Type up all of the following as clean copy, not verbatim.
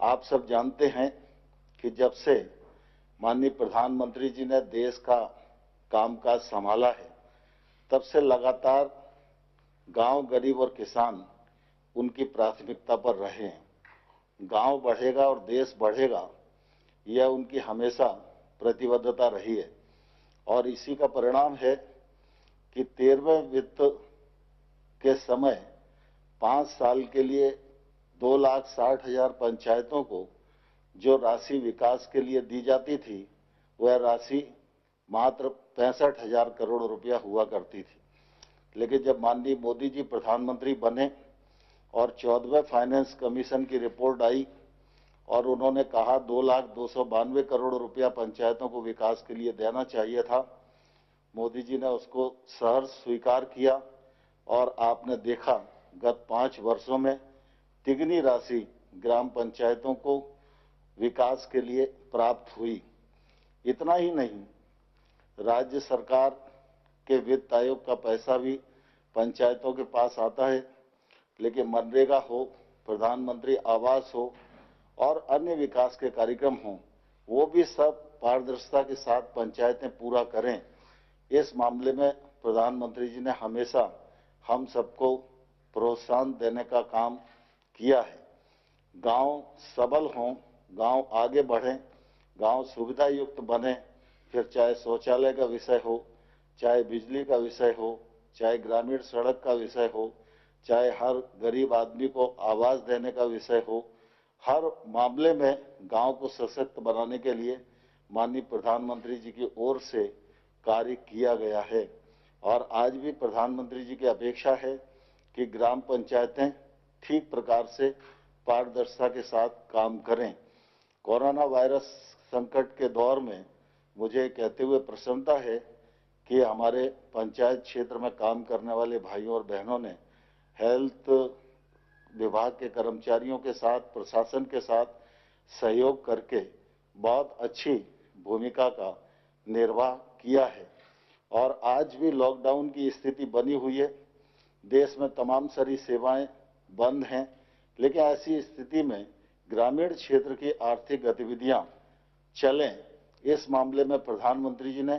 आप सब जानते हैं कि जब से माननीय प्रधानमंत्री जी ने देश का कामकाज संभाला है, तब से लगातार गांव, गरीब और किसान उनकी प्राथमिकता पर रहे हैं। गांव बढ़ेगा और देश बढ़ेगा, यह उनकी हमेशा प्रतिबद्धता रही है और इसी का परिणाम है कि 13वें वित्त के समय 5 साल के लिए 2,60,000 पंचायतों को जो राशि विकास के लिए दी जाती थी, वह राशि मात्र 65,000 करोड़ रुपया हुआ करती थी। लेकिन जब माननीय मोदी जी प्रधानमंत्री बने और 14वें फाइनेंस कमीशन की रिपोर्ट आई और उन्होंने कहा 2,02,92 करोड़ रुपया पंचायतों को विकास के लिए देना चाहिए था, मोदी जी ने उसको सहर्ष स्वीकार किया और आपने देखा गत 5 वर्षों में तिगनी राशि ग्राम पंचायतों को विकास के लिए प्राप्त हुई। इतना ही नहीं, राज्य सरकार के वित्त आयोग का पैसा भी पंचायतों के पास आता है, लेकिन मनरेगा हो, प्रधानमंत्री आवास हो और अन्य विकास के कार्यक्रम हों, वो भी सब पारदर्शिता के साथ पंचायतें पूरा करें। इस मामले में प्रधानमंत्री जी ने हमेशा हम सबको प्रोत्साहन देने का काम किया है। गांव सबल हों, गांव आगे बढ़ें, गांव सुविधा युक्त बने, फिर चाहे शौचालय का विषय हो, चाहे बिजली का विषय हो, चाहे ग्रामीण सड़क का विषय हो, चाहे हर गरीब आदमी को आवास देने का विषय हो, हर मामले में गांव को सशक्त बनाने के लिए माननीय प्रधानमंत्री जी की ओर से कार्य किया गया है। और आज भी प्रधानमंत्री जी की अपेक्षा है कि ग्राम पंचायतें ठीक प्रकार से पारदर्शिता के साथ काम करें। कोरोना वायरस संकट के दौर में मुझे कहते हुए प्रसन्नता है कि हमारे पंचायत क्षेत्र में काम करने वाले भाइयों और बहनों ने हेल्थ विभाग के कर्मचारियों के साथ, प्रशासन के साथ सहयोग करके बहुत अच्छी भूमिका का निर्वाह किया है। और आज भी लॉकडाउन की स्थिति बनी हुई है, देश में तमाम सारी सेवाएं बंद हैं, लेकिन ऐसी स्थिति में ग्रामीण क्षेत्र की आर्थिक गतिविधियां चलें, इस मामले में प्रधानमंत्री जी ने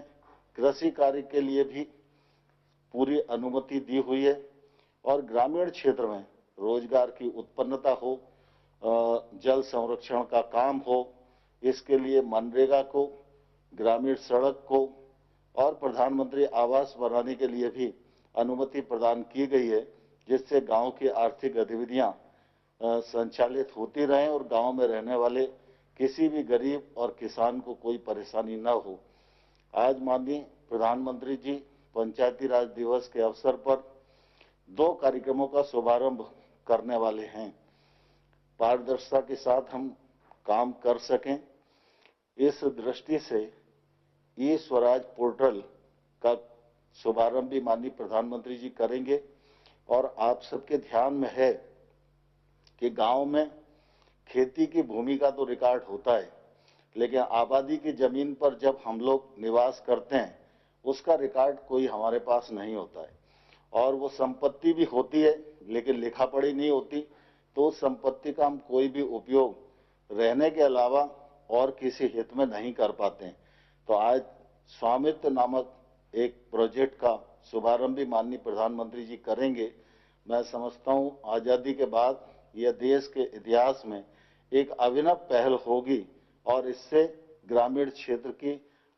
कृषि कार्य के लिए भी पूरी अनुमति दी हुई है और ग्रामीण क्षेत्र में रोजगार की उत्पन्नता हो, जल संरक्षण का काम हो, इसके लिए मनरेगा को, ग्रामीण सड़क को और प्रधानमंत्री आवास बनाने के लिए भी अनुमति प्रदान की गई है, जिससे गांव की आर्थिक गतिविधियां संचालित होती रहें और गांव में रहने वाले किसी भी गरीब और किसान को कोई परेशानी न हो। आज माननीय प्रधानमंत्री जी पंचायती राज दिवस के अवसर पर 2 कार्यक्रमों का शुभारंभ करने वाले हैं। पारदर्शिता के साथ हम काम कर सकें, इस दृष्टि से ई स्वराज पोर्टल का शुभारंभ भी माननीय प्रधानमंत्री जी करेंगे। और आप सबके ध्यान में है कि गांव में खेती की भूमि का तो रिकॉर्ड होता है, लेकिन आबादी की जमीन पर जब हम लोग निवास करते हैं, उसका रिकॉर्ड कोई हमारे पास नहीं होता है। और वो संपत्ति भी होती है, लेकिन लिखा पढ़ी नहीं होती, तो उस संपत्ति का हम कोई भी उपयोग रहने के अलावा और किसी हित में नहीं कर पाते हैं। तो आज स्वामित्व नामक एक प्रोजेक्ट का शुभारंभ भी माननीय प्रधानमंत्री जी करेंगे। मैं समझता हूं आजादी के बाद यह देश के इतिहास में एक अभिनव पहल होगी और इससे ग्रामीण क्षेत्र की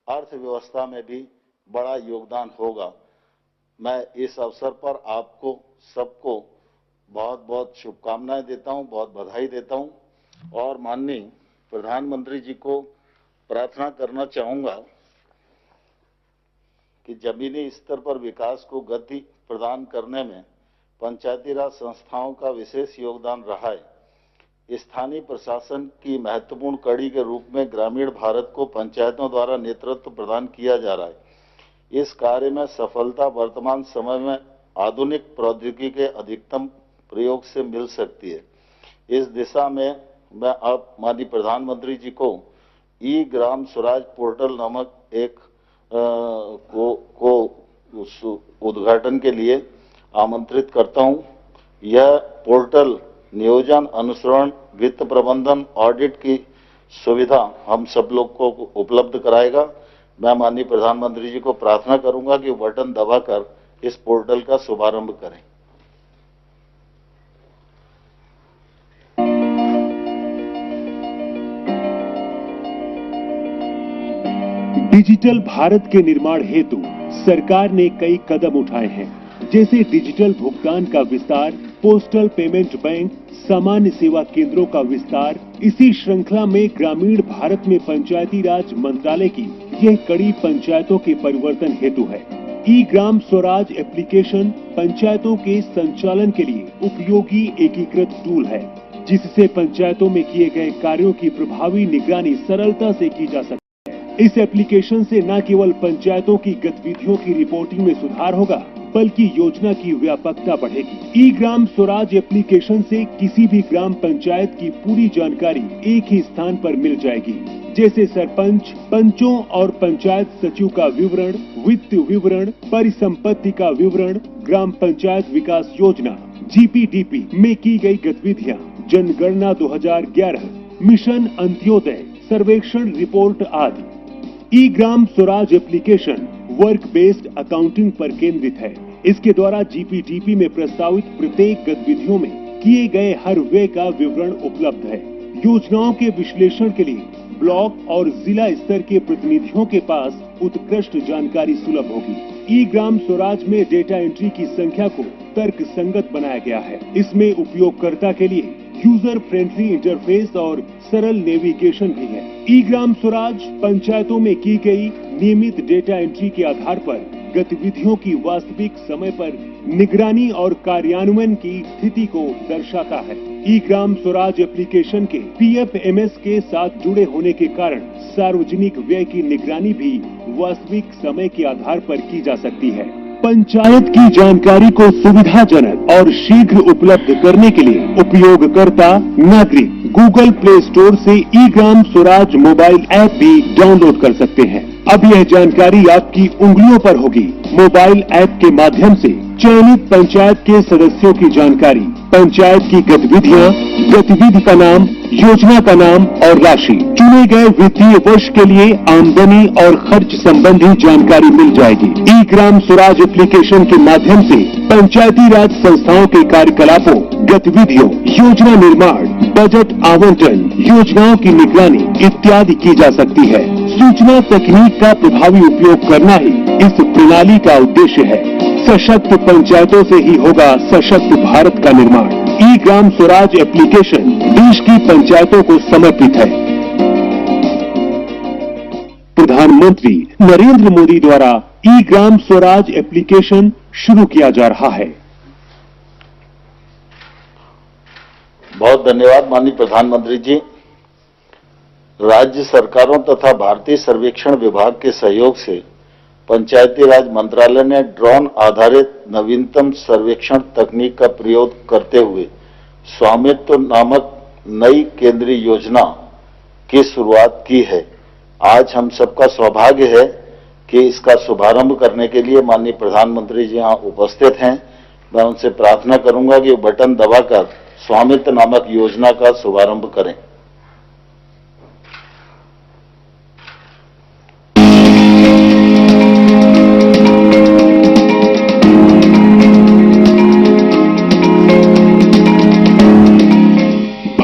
अर्थव्यवस्था में भी बड़ा योगदान होगा। मैं इस अवसर पर आपको सबको बहुत बहुत शुभकामनाएं देता हूं, बहुत बधाई देता हूं और माननीय प्रधानमंत्री जी को प्रार्थना करना चाहूंगा कि जमीनी स्तर पर विकास को गति प्रदान करने में पंचायती राज संस्थाओं का विशेष योगदान रहा है। स्थानीय प्रशासन की महत्वपूर्ण कड़ी के रूप में ग्रामीण भारत को पंचायतों द्वारा नेतृत्व प्रदान किया जा रहा है। इस कार्य में सफलता वर्तमान समय में आधुनिक प्रौद्योगिकी के अधिकतम प्रयोग से मिल सकती है। इस दिशा में मैं अब माननीय प्रधानमंत्री जी को ई ग्राम स्वराज पोर्टल नामक एक उद्घाटन के लिए आमंत्रित करता हूं। यह पोर्टल नियोजन, अनुश्रवण, वित्त प्रबंधन, ऑडिट की सुविधा हम सब लोग को उपलब्ध कराएगा। मैं माननीय प्रधानमंत्री जी को प्रार्थना करूंगा कि बटन दबाकर इस पोर्टल का शुभारंभ करें। डिजिटल भारत के निर्माण हेतु सरकार ने कई कदम उठाए हैं, जैसे डिजिटल भुगतान का विस्तार, पोस्टल पेमेंट बैंक, सामान्य सेवा केंद्रों का विस्तार। इसी श्रृंखला में ग्रामीण भारत में पंचायती राज मंत्रालय की यह कड़ी पंचायतों के परिवर्तन हेतु है। ई ग्राम स्वराज एप्लीकेशन पंचायतों के संचालन के लिए उपयोगी एकीकृत टूल है, जिससे पंचायतों में किए गए कार्यों की प्रभावी निगरानी सरलता से की जा सकती है। इस एप्लीकेशन से न केवल पंचायतों की गतिविधियों की रिपोर्टिंग में सुधार होगा, बल्कि योजना की व्यापकता बढ़ेगी। ई ग्राम स्वराज एप्लीकेशन से किसी भी ग्राम पंचायत की पूरी जानकारी एक ही स्थान पर मिल जाएगी, जैसे सरपंच, पंचों और पंचायत सचिव का विवरण, वित्त विवरण, परिसंपत्ति का विवरण, ग्राम पंचायत विकास योजना GPDP में की गई गतिविधियां, जनगणना 2011, मिशन अंत्योदय, सर्वेक्षण रिपोर्ट आदि। E Gram Swaraj application work based accounting पर केंद्रित है। इसके द्वारा GPDP में प्रस्तावित प्रत्येक गतिविधियों में किए गए हर व्यय का विवरण उपलब्ध है। योजनाओं के विश्लेषण के लिए ब्लॉक और जिला स्तर के प्रतिनिधियों के पास उत्कृष्ट जानकारी सुलभ होगी। ई ग्राम स्वराज में डेटा एंट्री की संख्या को तर्क संगत बनाया गया है। इसमें उपयोगकर्ता के लिए यूजर फ्रेंडली इंटरफेस और सरल नेविगेशन भी है। ई ग्राम स्वराज पंचायतों में की गई नियमित डेटा एंट्री के आधार पर गतिविधियों की वास्तविक समय पर निगरानी और कार्यान्वयन की स्थिति को दर्शाता है। ई ग्राम स्वराज एप्लीकेशन के PFMS के साथ जुड़े होने के कारण सार्वजनिक व्यय की निगरानी भी वास्तविक समय के आधार पर की जा सकती है। पंचायत की जानकारी को सुविधाजनक और शीघ्र उपलब्ध करने के लिए उपयोगकर्ता नागरिक गूगल प्ले स्टोर से ई ग्राम स्वराज मोबाइल ऐप भी डाउनलोड कर सकते हैं। अब यह जानकारी आपकी उंगलियों पर होगी। मोबाइल ऐप के माध्यम से चयनित पंचायत के सदस्यों की जानकारी, पंचायत की गतिविधियां, गतिविधि का नाम, योजना का नाम और राशि, चुने गए वित्तीय वर्ष के लिए आमदनी और खर्च संबंधी जानकारी मिल जाएगी। ई ग्राम स्वराज एप्लीकेशन के माध्यम से पंचायती राज संस्थाओं के कार्यकलापों, गतिविधियों, योजना निर्माण, बजट आवंटन, योजनाओं की निगरानी इत्यादि की जा सकती है। सूचना तकनीक का प्रभावी उपयोग करना ही इस प्रणाली का उद्देश्य है। सशक्त पंचायतों से ही होगा सशक्त भारत का निर्माण। ई ग्राम स्वराज एप्लीकेशन देश की पंचायतों को समर्पित है। प्रधानमंत्री नरेंद्र मोदी द्वारा ई ग्राम स्वराज एप्लीकेशन शुरू किया जा रहा है। बहुत धन्यवाद माननीय प्रधानमंत्री जी। राज्य सरकारों तथा भारतीय सर्वेक्षण विभाग के सहयोग से पंचायती राज मंत्रालय ने ड्रोन आधारित नवीनतम सर्वेक्षण तकनीक का प्रयोग करते हुए स्वामित्व नामक नई केंद्रीय योजना की शुरुआत की है। आज हम सबका सौभाग्य है कि इसका शुभारंभ करने के लिए माननीय प्रधानमंत्री जी यहाँ उपस्थित हैं। मैं उनसे प्रार्थना करूंगा कि बटन दबाकर स्वामित्व नामक योजना का शुभारंभ करें।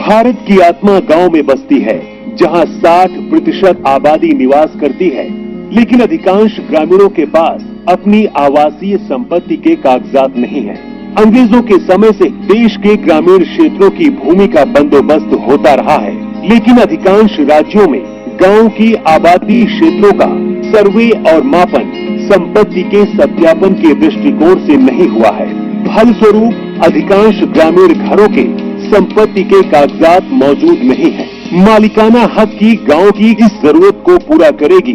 भारत की आत्मा गांव में बसती है, जहां 60% आबादी निवास करती है, लेकिन अधिकांश ग्रामीणों के पास अपनी आवासीय संपत्ति के कागजात नहीं है। अंग्रेजों के समय से देश के ग्रामीण क्षेत्रों की भूमि का बंदोबस्त होता रहा है, लेकिन अधिकांश राज्यों में गांव की आबादी क्षेत्रों का सर्वे और मापन संपत्ति के सत्यापन के दृष्टिकोण से नहीं हुआ है। फलस्वरूप अधिकांश ग्रामीण घरों के संपत्ति के कागजात मौजूद नहीं है। मालिकाना हक की गांव की इस जरूरत को पूरा करेगी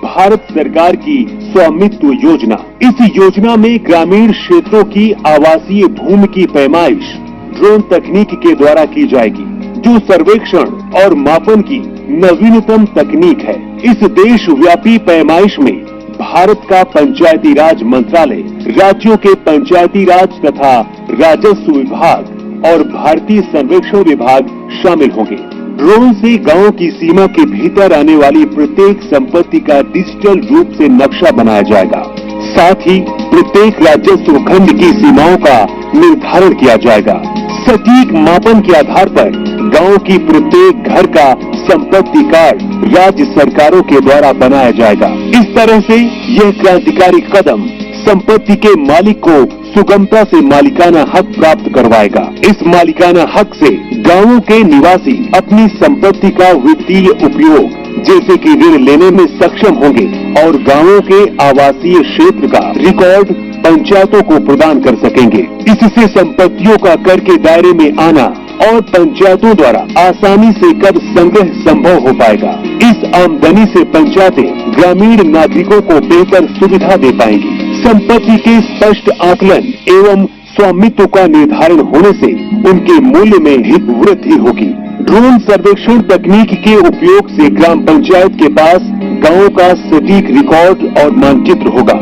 भारत सरकार की स्वामित्व योजना। इस योजना में ग्रामीण क्षेत्रों की आवासीय भूमि की पैमाइश ड्रोन तकनीक के द्वारा की जाएगी, जो सर्वेक्षण और मापन की नवीनतम तकनीक है। इस देशव्यापी पैमाइश में भारत का पंचायती राज मंत्रालय, राज्यों के पंचायती राज तथा राजस्व विभाग और भारतीय सर्वेक्षण विभाग शामिल होंगे। ड्रोन से गांव की सीमा के भीतर आने वाली प्रत्येक संपत्ति का डिजिटल रूप से नक्शा बनाया जाएगा। साथ ही प्रत्येक राजस्व खंड की सीमाओं का निर्धारण किया जाएगा। सटीक मापन के आधार पर गांव की प्रत्येक घर का संपत्ति कार्ड राज्य सरकारों के द्वारा बनाया जाएगा। इस तरह से यह क्रांतिकारी कदम संपत्ति के मालिक को सुगमता से मालिकाना हक प्राप्त करवाएगा। इस मालिकाना हक से गांवों के निवासी अपनी संपत्ति का वित्तीय उपयोग जैसे कि ऋण लेने में सक्षम होंगे और गांवों के आवासीय क्षेत्र का रिकॉर्ड पंचायतों को प्रदान कर सकेंगे। इससे संपत्तियों का कर के दायरे में आना और पंचायतों द्वारा आसानी से कर संग्रह संभव हो पाएगा। इस आमदनी से पंचायतें ग्रामीण नागरिकों को बेहतर सुविधा दे पाएंगी। संपत्ति के स्पष्ट आकलन एवं स्वामित्व का निर्धारण होने से उनके मूल्य में भी वृद्धि होगी। ड्रोन सर्वेक्षण तकनीक के उपयोग से ग्राम पंचायत के पास गांवों का सटीक रिकॉर्ड और मानचित्र होगा,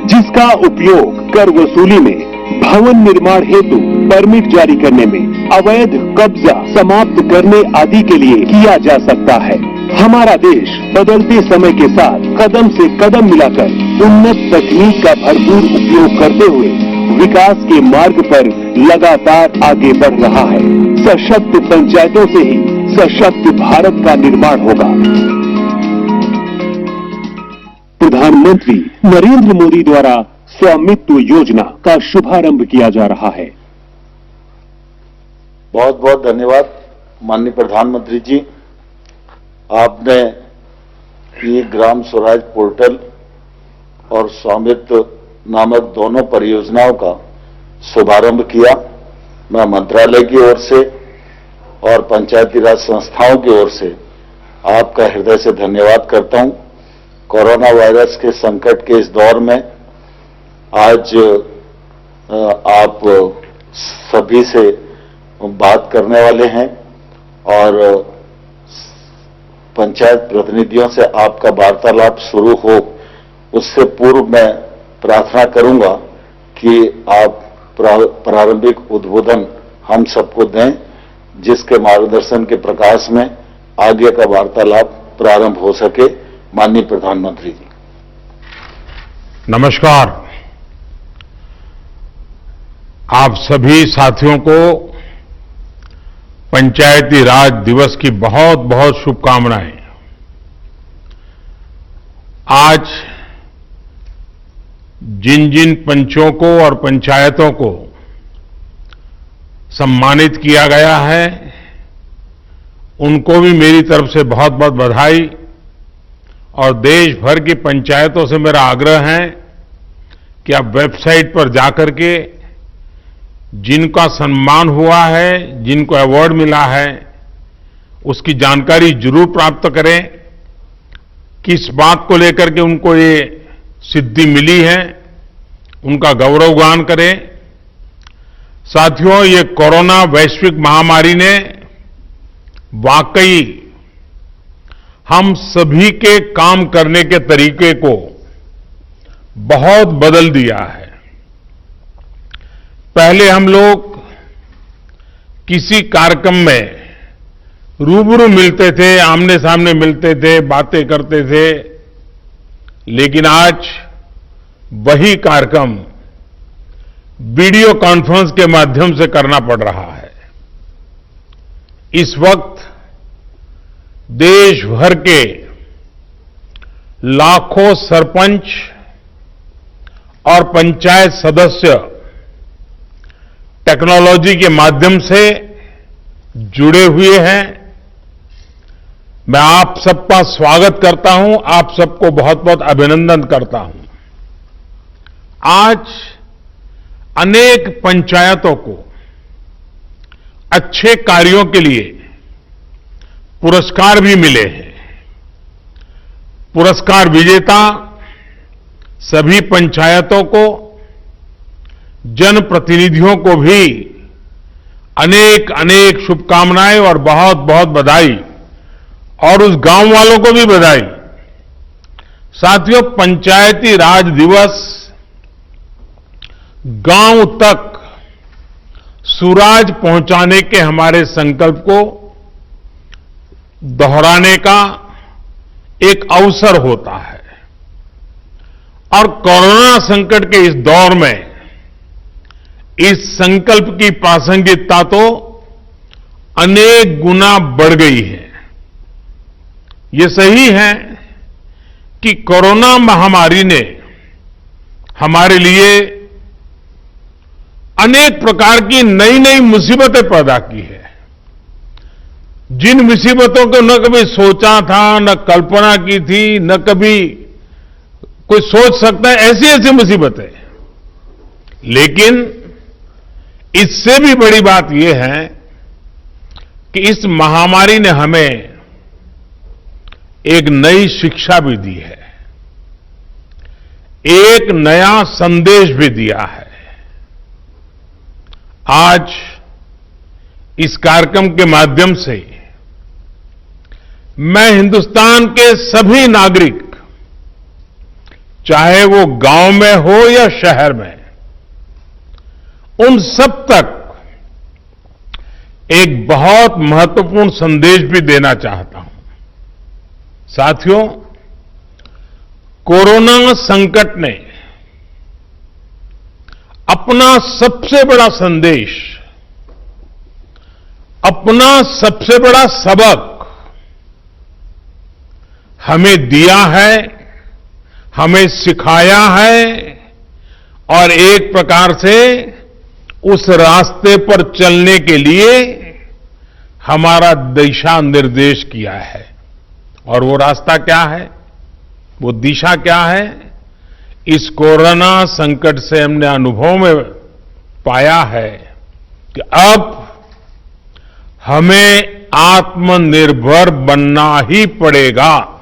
जिसका उपयोग कर वसूली में, भवन निर्माण हेतु परमिट जारी करने में, अवैध कब्जा समाप्त करने आदि के लिए किया जा सकता है। हमारा देश बदलते समय के साथ कदम से कदम मिलाकर उन्नत तकनीक का भरपूर उपयोग करते हुए विकास के मार्ग पर लगातार आगे बढ़ रहा है। सशक्त पंचायतों से ही सशक्त भारत का निर्माण होगा। प्रधानमंत्री नरेंद्र मोदी द्वारा स्वामित्व योजना का शुभारंभ किया जा रहा है। बहुत बहुत धन्यवाद माननीय प्रधानमंत्री जी। आपने ये ग्राम स्वराज पोर्टल और स्वामित्व नामक दोनों परियोजनाओं का शुभारंभ किया। मैं मंत्रालय की ओर से और पंचायती राज संस्थाओं की ओर से आपका हृदय से धन्यवाद करता हूं। कोरोना वायरस के संकट के इस दौर में आज आप सभी से बात करने वाले हैं और पंचायत प्रतिनिधियों से आपका वार्तालाप शुरू हो उससे पूर्व मैं प्रार्थना करूंगा कि आप प्रारंभिक उद्बोधन हम सबको दें, जिसके मार्गदर्शन के प्रकाश में आगे का वार्तालाप प्रारंभ हो सके। माननीय प्रधानमंत्री जी। नमस्कार। आप सभी साथियों को पंचायती राज दिवस की बहुत बहुत शुभकामनाएं। आज जिन जिन पंचों को और पंचायतों को सम्मानित किया गया है, उनको भी मेरी तरफ से बहुत बहुत बधाई। और देश भर की पंचायतों से मेरा आग्रह है कि आप वेबसाइट पर जाकर के जिनका सम्मान हुआ है, जिनको अवार्ड मिला है, उसकी जानकारी जरूर प्राप्त करें। किस बात को लेकर के उनको ये सिद्धि मिली है, उनका गौरवगान करें। साथियों, ये कोरोना वैश्विक महामारी ने वाकई हम सभी के काम करने के तरीके को बहुत बदल दिया है। पहले हम लोग किसी कार्यक्रम में रूबरू मिलते थे, आमने सामने मिलते थे, बातें करते थे, लेकिन आज वही कार्यक्रम वीडियो कॉन्फ्रेंस के माध्यम से करना पड़ रहा है। इस वक्त देश भर के लाखों सरपंच और पंचायत सदस्य टेक्नोलॉजी के माध्यम से जुड़े हुए हैं। मैं आप सबका स्वागत करता हूं, आप सबको बहुत बहुत अभिनंदन करता हूं। आज अनेक पंचायतों को अच्छे कार्यों के लिए पुरस्कार भी मिले हैं। पुरस्कार विजेता सभी पंचायतों को, जनप्रतिनिधियों को भी अनेक अनेक शुभकामनाएं और बहुत बहुत बधाई, और उस गांव वालों को भी बधाई। साथियों, पंचायती राज दिवस गांव तक सुराज पहुंचाने के हमारे संकल्प को दोहराने का एक अवसर होता है और कोरोना संकट के इस दौर में इस संकल्प की प्रासंगिकता तो अनेक गुना बढ़ गई है। ये सही है कि कोरोना महामारी ने हमारे लिए अनेक प्रकार की नई नई मुसीबतें पैदा की है। जिन मुसीबतों को न कभी सोचा था, न कल्पना की थी, न कभी कोई सोच सकता है, ऐसी ऐसी मुसीबतें। लेकिन इससे भी बड़ी बात यह है कि इस महामारी ने हमें एक नई शिक्षा भी दी है, एक नया संदेश भी दिया है। आज इस कार्यक्रम के माध्यम से मैं हिंदुस्तान के सभी नागरिक, चाहे वो गांव में हो या शहर में, उन सब तक एक बहुत महत्वपूर्ण संदेश भी देना चाहता हूं। साथियों, कोरोना संकट ने अपना सबसे बड़ा संदेश, अपना सबसे बड़ा सबक हमें दिया है, हमें सिखाया है और एक प्रकार से उस रास्ते पर चलने के लिए हमारा दिशा निर्देश किया है। और वो रास्ता क्या है, वो दिशा क्या है? इस कोरोना संकट से हमने अनुभव में पाया है कि अब हमें आत्मनिर्भर बनना ही पड़ेगा।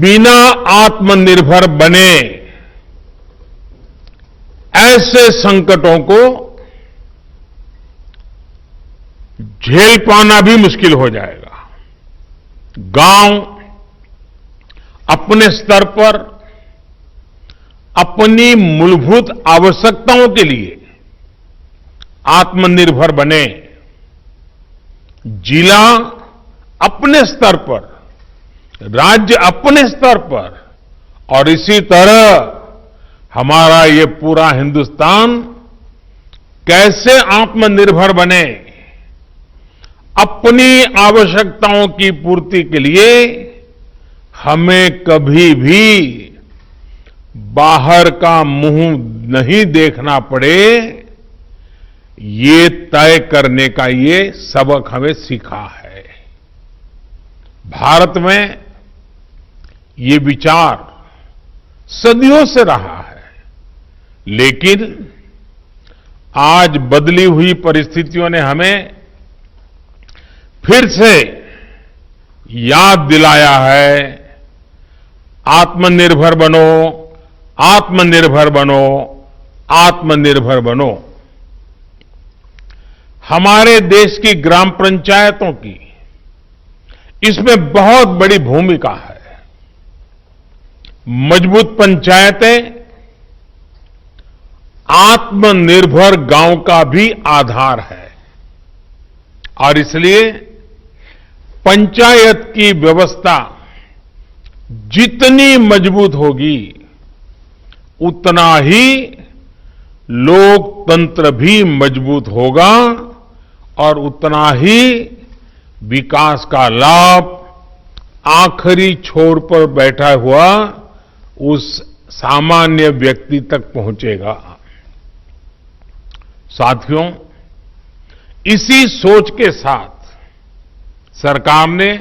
बिना आत्मनिर्भर बने ऐसे संकटों को झेल पाना भी मुश्किल हो जाएगा। गांव अपने स्तर पर अपनी मूलभूत आवश्यकताओं के लिए आत्मनिर्भर बने, जिला अपने स्तर पर, राज्य अपने स्तर पर, और इसी तरह हमारा ये पूरा हिंदुस्तान कैसे आत्मनिर्भर बने, अपनी आवश्यकताओं की पूर्ति के लिए हमें कभी भी बाहर का मुंह नहीं देखना पड़े, ये तय करने का ये सबक हमें सीखा है। भारत में ये विचार सदियों से रहा है, लेकिन आज बदली हुई परिस्थितियों ने हमें फिर से याद दिलाया है, आत्मनिर्भर बनो, आत्मनिर्भर बनो, आत्मनिर्भर बनो। हमारे देश की ग्राम पंचायतों की इसमें बहुत बड़ी भूमिका है। मजबूत पंचायतें आत्मनिर्भर गांव का भी आधार है और इसलिए पंचायत की व्यवस्था जितनी मजबूत होगी उतना ही लोकतंत्र भी मजबूत होगा और उतना ही विकास का लाभ आखिरी छोर पर बैठा हुआ उस सामान्य व्यक्ति तक पहुंचेगा। साथियों, इसी सोच के साथ सरकार ने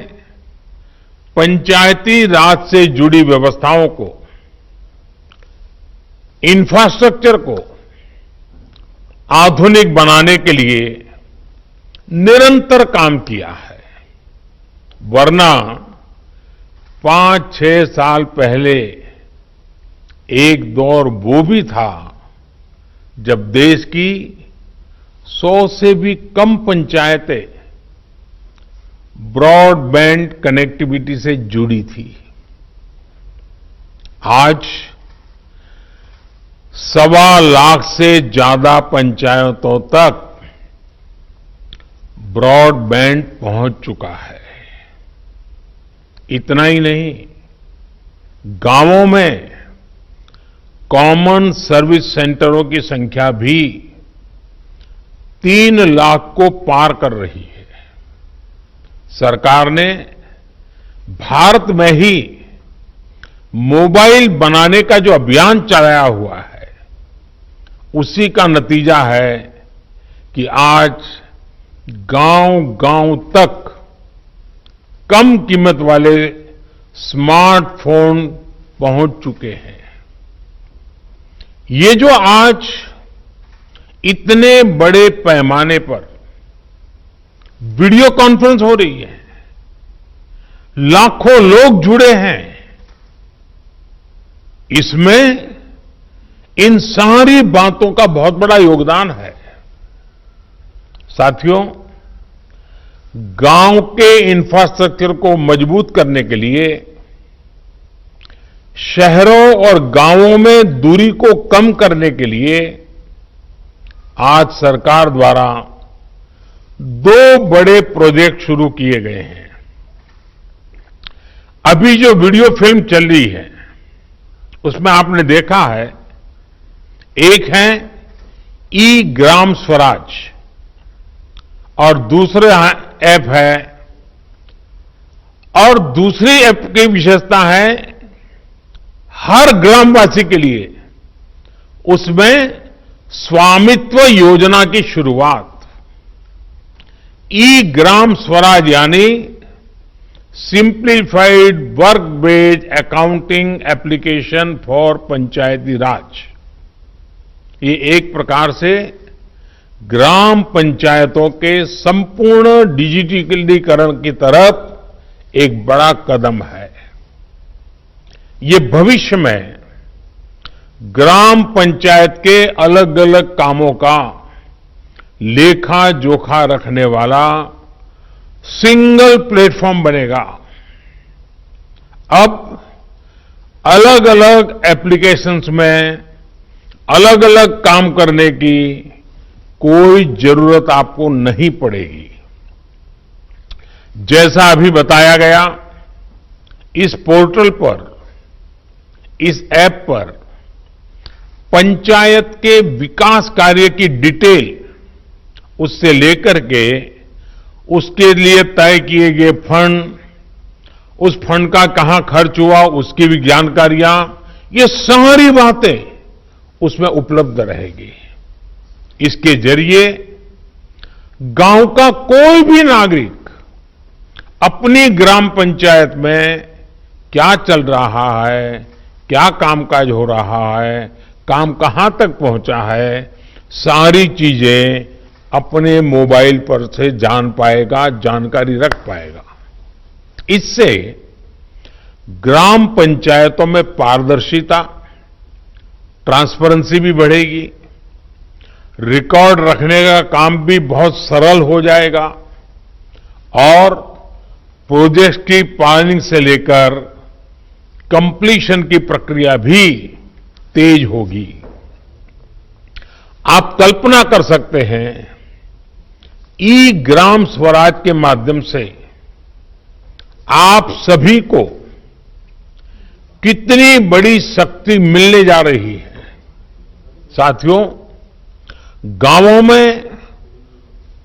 पंचायती राज से जुड़ी व्यवस्थाओं को, इंफ्रास्ट्रक्चर को आधुनिक बनाने के लिए निरंतर काम किया है। वरना 5-6 साल पहले एक दौर वो भी था जब देश की 100 से भी कम पंचायतें ब्रॉडबैंड कनेक्टिविटी से जुड़ी थी। आज 1.25 लाख से ज्यादा पंचायतों तक ब्रॉडबैंड पहुंच चुका है। इतना ही नहीं, गांवों में कॉमन सर्विस सेंटरों की संख्या भी 3 लाख को पार कर रही है। सरकार ने भारत में ही मोबाइल बनाने का जो अभियान चलाया हुआ है, उसी का नतीजा है कि आज गांव-गांव तक कम कीमत वाले स्मार्टफोन पहुंच चुके हैं। ये जो आज इतने बड़े पैमाने पर वीडियो कॉन्फ्रेंस हो रही है, लाखों लोग जुड़े हैं, इसमें इन सारी बातों का बहुत बड़ा योगदान है। साथियों, गांव के इंफ्रास्ट्रक्चर को मजबूत करने के लिए शहरों और गांवों में दूरी को कम करने के लिए आज सरकार द्वारा 2 बड़े प्रोजेक्ट शुरू किए गए हैं। अभी जो वीडियो फिल्म चल रही है, उसमें आपने देखा है, एक है ई ग्राम स्वराज और दूसरा ऐप है, और दूसरी ऐप की विशेषता है हर ग्रामवासी के लिए उसमें स्वामित्व योजना की शुरुआत। ई ग्राम स्वराज यानी simplified work based accounting application for Panchayati Raj. ये एक प्रकार से ग्राम पंचायतों के संपूर्ण डिजिटलीकरण की तरफ एक बड़ा कदम है। ये भविष्य में ग्राम पंचायत के अलग अलग कामों का लेखा जोखा रखने वाला सिंगल प्लेटफॉर्म बनेगा। अब अलग अलग एप्लीकेशंस में अलग अलग काम करने की कोई जरूरत आपको नहीं पड़ेगी। जैसा अभी बताया गया, इस पोर्टल पर, इस ऐप पर पंचायत के विकास कार्य की डिटेल, उससे लेकर के उसके लिए तय किए गए फंड, उस फंड का कहां खर्च हुआ उसकी भी जानकारियां, ये सारी बातें उसमें उपलब्ध रहेगी। इसके जरिए गांव का कोई भी नागरिक अपनी ग्राम पंचायत में क्या चल रहा है, क्या कामकाज हो रहा है, काम कहां तक पहुंचा है, सारी चीजें अपने मोबाइल पर से जान पाएगा, जानकारी रख पाएगा। इससे ग्राम पंचायतों में पारदर्शिता, ट्रांसपेरेंसी भी बढ़ेगी, रिकॉर्ड रखने का काम भी बहुत सरल हो जाएगा और प्रोजेक्ट की प्लानिंग से लेकर कंप्लीशन की प्रक्रिया भी तेज होगी। आप कल्पना कर सकते हैं, ई ग्राम स्वराज के माध्यम से आप सभी को कितनी बड़ी शक्ति मिलने जा रही है। साथियों, गांवों में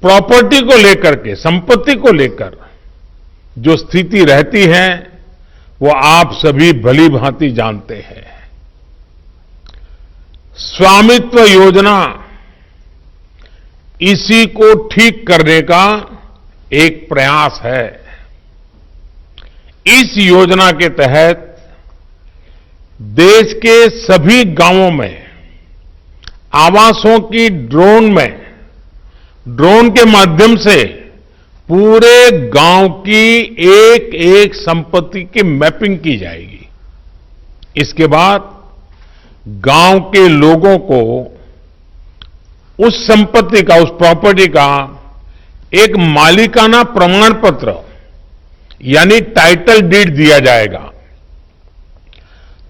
प्रॉपर्टी को लेकर के, संपत्ति को लेकर जो स्थिति रहती है, वो आप सभी भली भांति जानते हैं। स्वामित्व योजना इसी को ठीक करने का एक प्रयास है। इस योजना के तहत देश के सभी गांवों में आवासों की ड्रोन के माध्यम से पूरे गांव की एक एक संपत्ति की मैपिंग की जाएगी। इसके बाद गांव के लोगों को उस संपत्ति का, उस प्रॉपर्टी का एक मालिकाना प्रमाण पत्र यानी टाइटल डीड दिया जाएगा।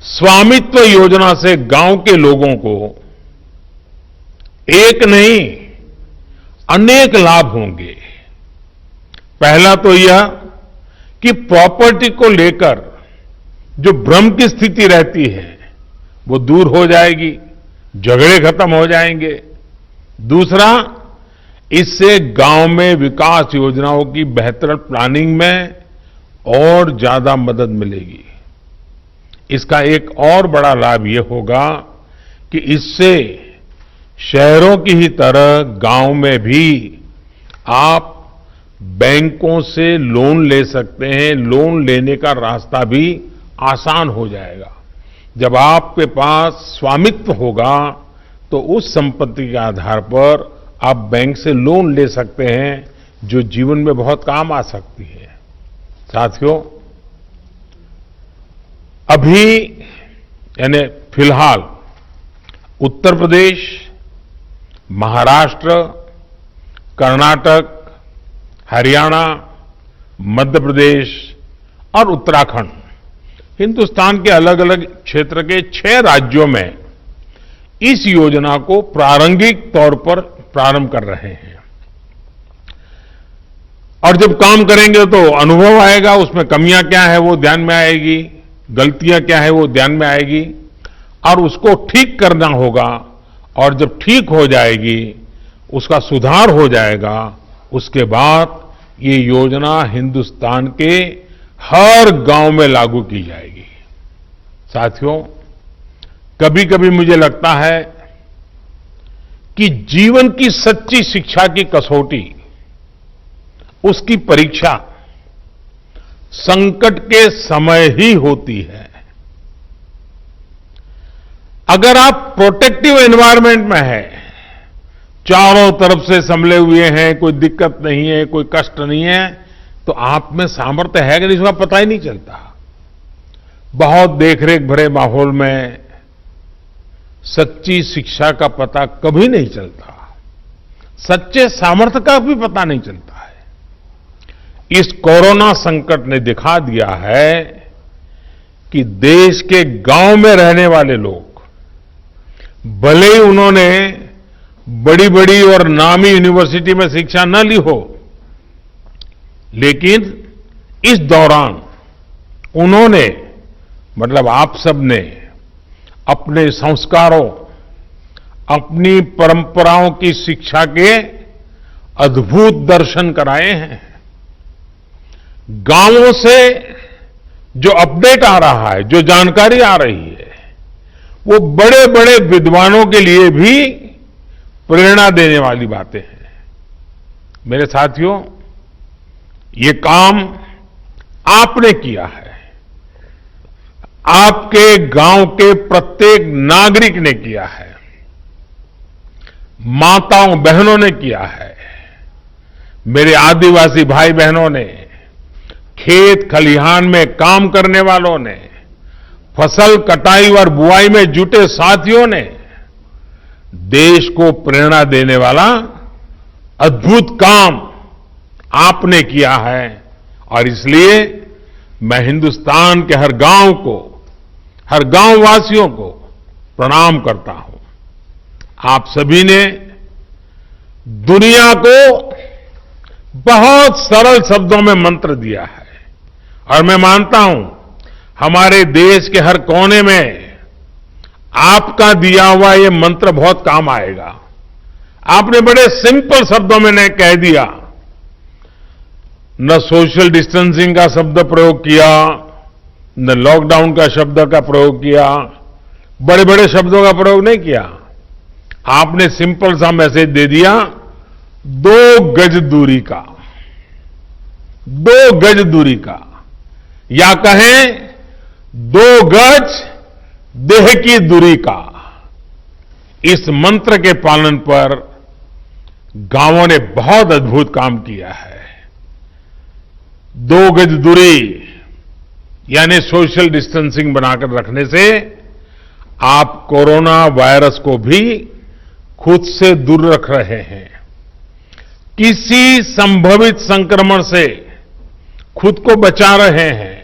स्वामित्व योजना से गांव के लोगों को एक नहीं, अनेक लाभ होंगे। पहला तो यह कि प्रॉपर्टी को लेकर जो भ्रम की स्थिति रहती है वो दूर हो जाएगी, झगड़े खत्म हो जाएंगे। दूसरा, इससे गांव में विकास योजनाओं की बेहतर प्लानिंग में और ज्यादा मदद मिलेगी। इसका एक और बड़ा लाभ ये होगा कि इससे शहरों की ही तरह गांव में भी आप बैंकों से लोन ले सकते हैं। लोन लेने का रास्ता भी आसान हो जाएगा। जब आपके पास स्वामित्व होगा तो उस संपत्ति के आधार पर आप बैंक से लोन ले सकते हैं, जो जीवन में बहुत काम आ सकती है। साथियों, अभी यानी फिलहाल उत्तर प्रदेश, महाराष्ट्र, कर्नाटक, हरियाणा, मध्य प्रदेश और उत्तराखंड, हिंदुस्तान के अलग अलग क्षेत्र के 6 राज्यों में इस योजना को प्रारंभिक तौर पर प्रारंभ कर रहे हैं। और जब काम करेंगे तो अनुभव आएगा, उसमें कमियां क्या है वो ध्यान में आएगी, गलतियां क्या है वो ध्यान में आएगी और उसको ठीक करना होगा। और जब ठीक हो जाएगी, उसका सुधार हो जाएगा, उसके बाद ये योजना हिंदुस्तान के हर गांव में लागू की जाएगी। साथियों, कभी कभी मुझे लगता है कि जीवन की सच्ची शिक्षा की कसौटी, उसकी परीक्षा संकट के समय ही होती है। अगर आप प्रोटेक्टिव एनवायरनमेंट में हैं, चारों तरफ से संभले हुए हैं, कोई दिक्कत नहीं है, कोई कष्ट नहीं है, तो आप में सामर्थ्य है कि नहीं इसका पता ही नहीं चलता। बहुत देखरेख भरे माहौल में सच्ची शिक्षा का पता कभी नहीं चलता, सच्चे सामर्थ्य का भी पता नहीं चलता है। इस कोरोना संकट ने दिखा दिया है कि देश के गांव में रहने वाले लोग, भले ही उन्होंने बड़ी बड़ी और नामी यूनिवर्सिटी में शिक्षा न ली हो, लेकिन इस दौरान उन्होंने, मतलब आप सबने, अपने संस्कारों, अपनी परंपराओं की शिक्षा के अद्भुत दर्शन कराए हैं। गांवों से जो अपडेट आ रहा है, जो जानकारी आ रही है, वो बड़े बड़े विद्वानों के लिए भी प्रेरणा देने वाली बातें हैं। मेरे साथियों, ये काम आपने किया है, आपके गांव के प्रत्येक नागरिक ने किया है, माताओं बहनों ने किया है, मेरे आदिवासी भाई बहनों ने, खेत खलिहान में काम करने वालों ने, फसल कटाई और बुआई में जुटे साथियों ने देश को प्रेरणा देने वाला अद्भुत काम आपने किया है। और इसलिए मैं हिंदुस्तान के हर गांव को, हर गांव वासियों को प्रणाम करता हूं। आप सभी ने दुनिया को बहुत सरल शब्दों में मंत्र दिया है और मैं मानता हूं हमारे देश के हर कोने में आपका दिया हुआ ये मंत्र बहुत काम आएगा। आपने बड़े सिंपल शब्दों में ने कह दिया, न सोशल डिस्टेंसिंग का शब्द प्रयोग किया, न लॉकडाउन का शब्द का प्रयोग किया, बड़े बड़े शब्दों का प्रयोग नहीं किया। आपने सिंपल सा मैसेज दे दिया, 2 गज दूरी का, 2 गज दूरी का, या कहें 2 गज देह की दूरी का। इस मंत्र के पालन पर गांवों ने बहुत अद्भुत काम किया है। 2 गज दूरी यानी सोशल डिस्टेंसिंग बनाकर रखने से आप कोरोना वायरस को भी खुद से दूर रख रहे हैं। किसी संभवित संक्रमण से खुद को बचा रहे हैं।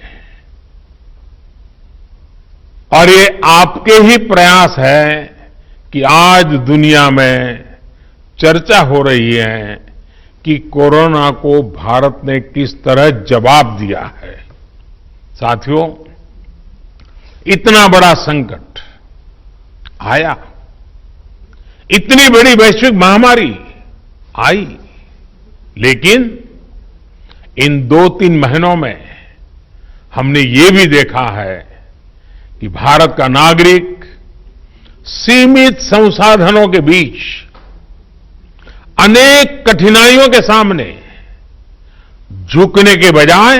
और ये आपके ही प्रयास है कि आज दुनिया में चर्चा हो रही है कि कोरोना को भारत ने किस तरह जवाब दिया है। साथियों, इतना बड़ा संकट आया, इतनी बड़ी वैश्विक महामारी आई, लेकिन इन 2-3 महीनों में हमने ये भी देखा है कि भारत का नागरिक सीमित संसाधनों के बीच अनेक कठिनाइयों के सामने झुकने के बजाय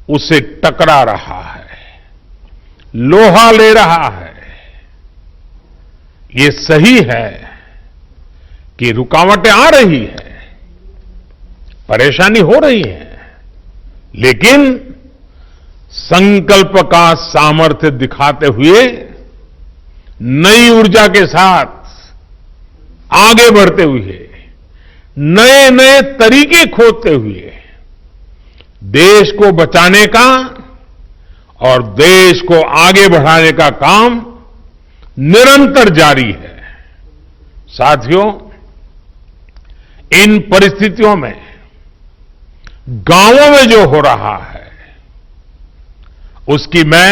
उससे टकरा रहा है, लोहा ले रहा है। ये सही है कि रुकावटें आ रही है, परेशानी हो रही है, लेकिन संकल्प का सामर्थ्य दिखाते हुए नई ऊर्जा के साथ आगे बढ़ते हुए, नए नए तरीके खोजते हुए देश को बचाने का और देश को आगे बढ़ाने का काम निरंतर जारी है। साथियों, इन परिस्थितियों में गांवों में जो हो रहा है उसकी मैं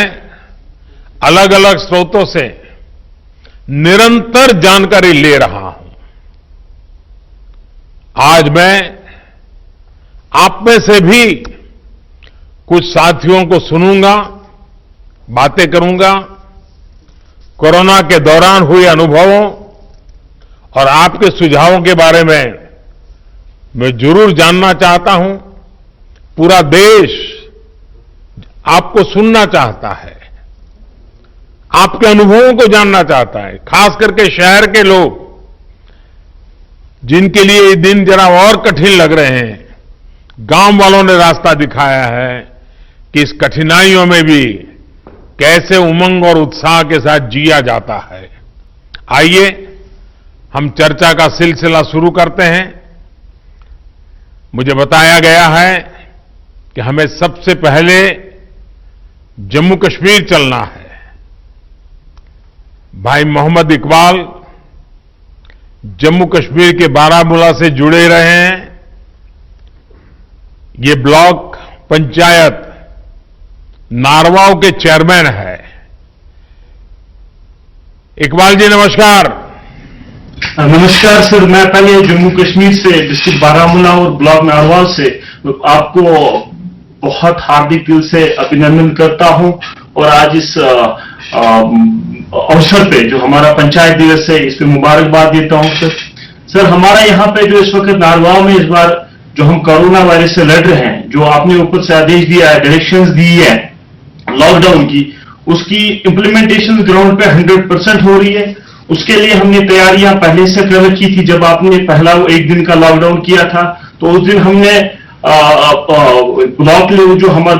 अलग अलग स्रोतों से निरंतर जानकारी ले रहा हूं। आज मैं आप में से भी कुछ साथियों को सुनूंगा, बातें करूंगा, कोरोना के दौरान हुए अनुभवों और आपके सुझावों के बारे में मैं जरूर जानना चाहता हूं। पूरा देश आपको सुनना चाहता है, आपके अनुभवों को जानना चाहता है, खास करके शहर के लोग जिनके लिए ये दिन जरा और कठिन लग रहे हैं। गांव वालों ने रास्ता दिखाया है कि इस कठिनाइयों में भी कैसे उमंग और उत्साह के साथ जिया जाता है। आइए हम चर्चा का सिलसिला शुरू करते हैं। मुझे बताया गया है कि हमें सबसे पहले जम्मू कश्मीर चलना है। भाई मोहम्मद इकबाल जम्मू कश्मीर के बारामूला से जुड़े रहे हैं। ये ब्लॉक पंचायत नारवाव के चेयरमैन है। इकबाल जी नमस्कार। नमस्कार सर, मैं पहले जम्मू कश्मीर से डिस्ट्रिक्ट बारामूला और ब्लॉक नारवाल से आपको बहुत हार्दिक दिल से अभिनंदन करता हूं और आज इस अवसर पे जो हमारा पंचायत दिवस है इस पे मुबारकबाद देता हूं सर। सर, हमारा यहाँ पे जो इस वक्त नारवाव में इस बार जो हम कोरोना वायरस से लड़ रहे हैं, जो आपने ऊपर से आदेश दिया है, डायरेक्शंस दी है लॉकडाउन की, उसकी इंप्लीमेंटेशन ग्राउंड पे 100% हो रही है। उसके लिए हमने तैयारियां पहले से कर रखी थी। जब आपने पहला 1 दिन का लॉकडाउन किया था तो उस दिन हमने ब्लॉक जो हमारा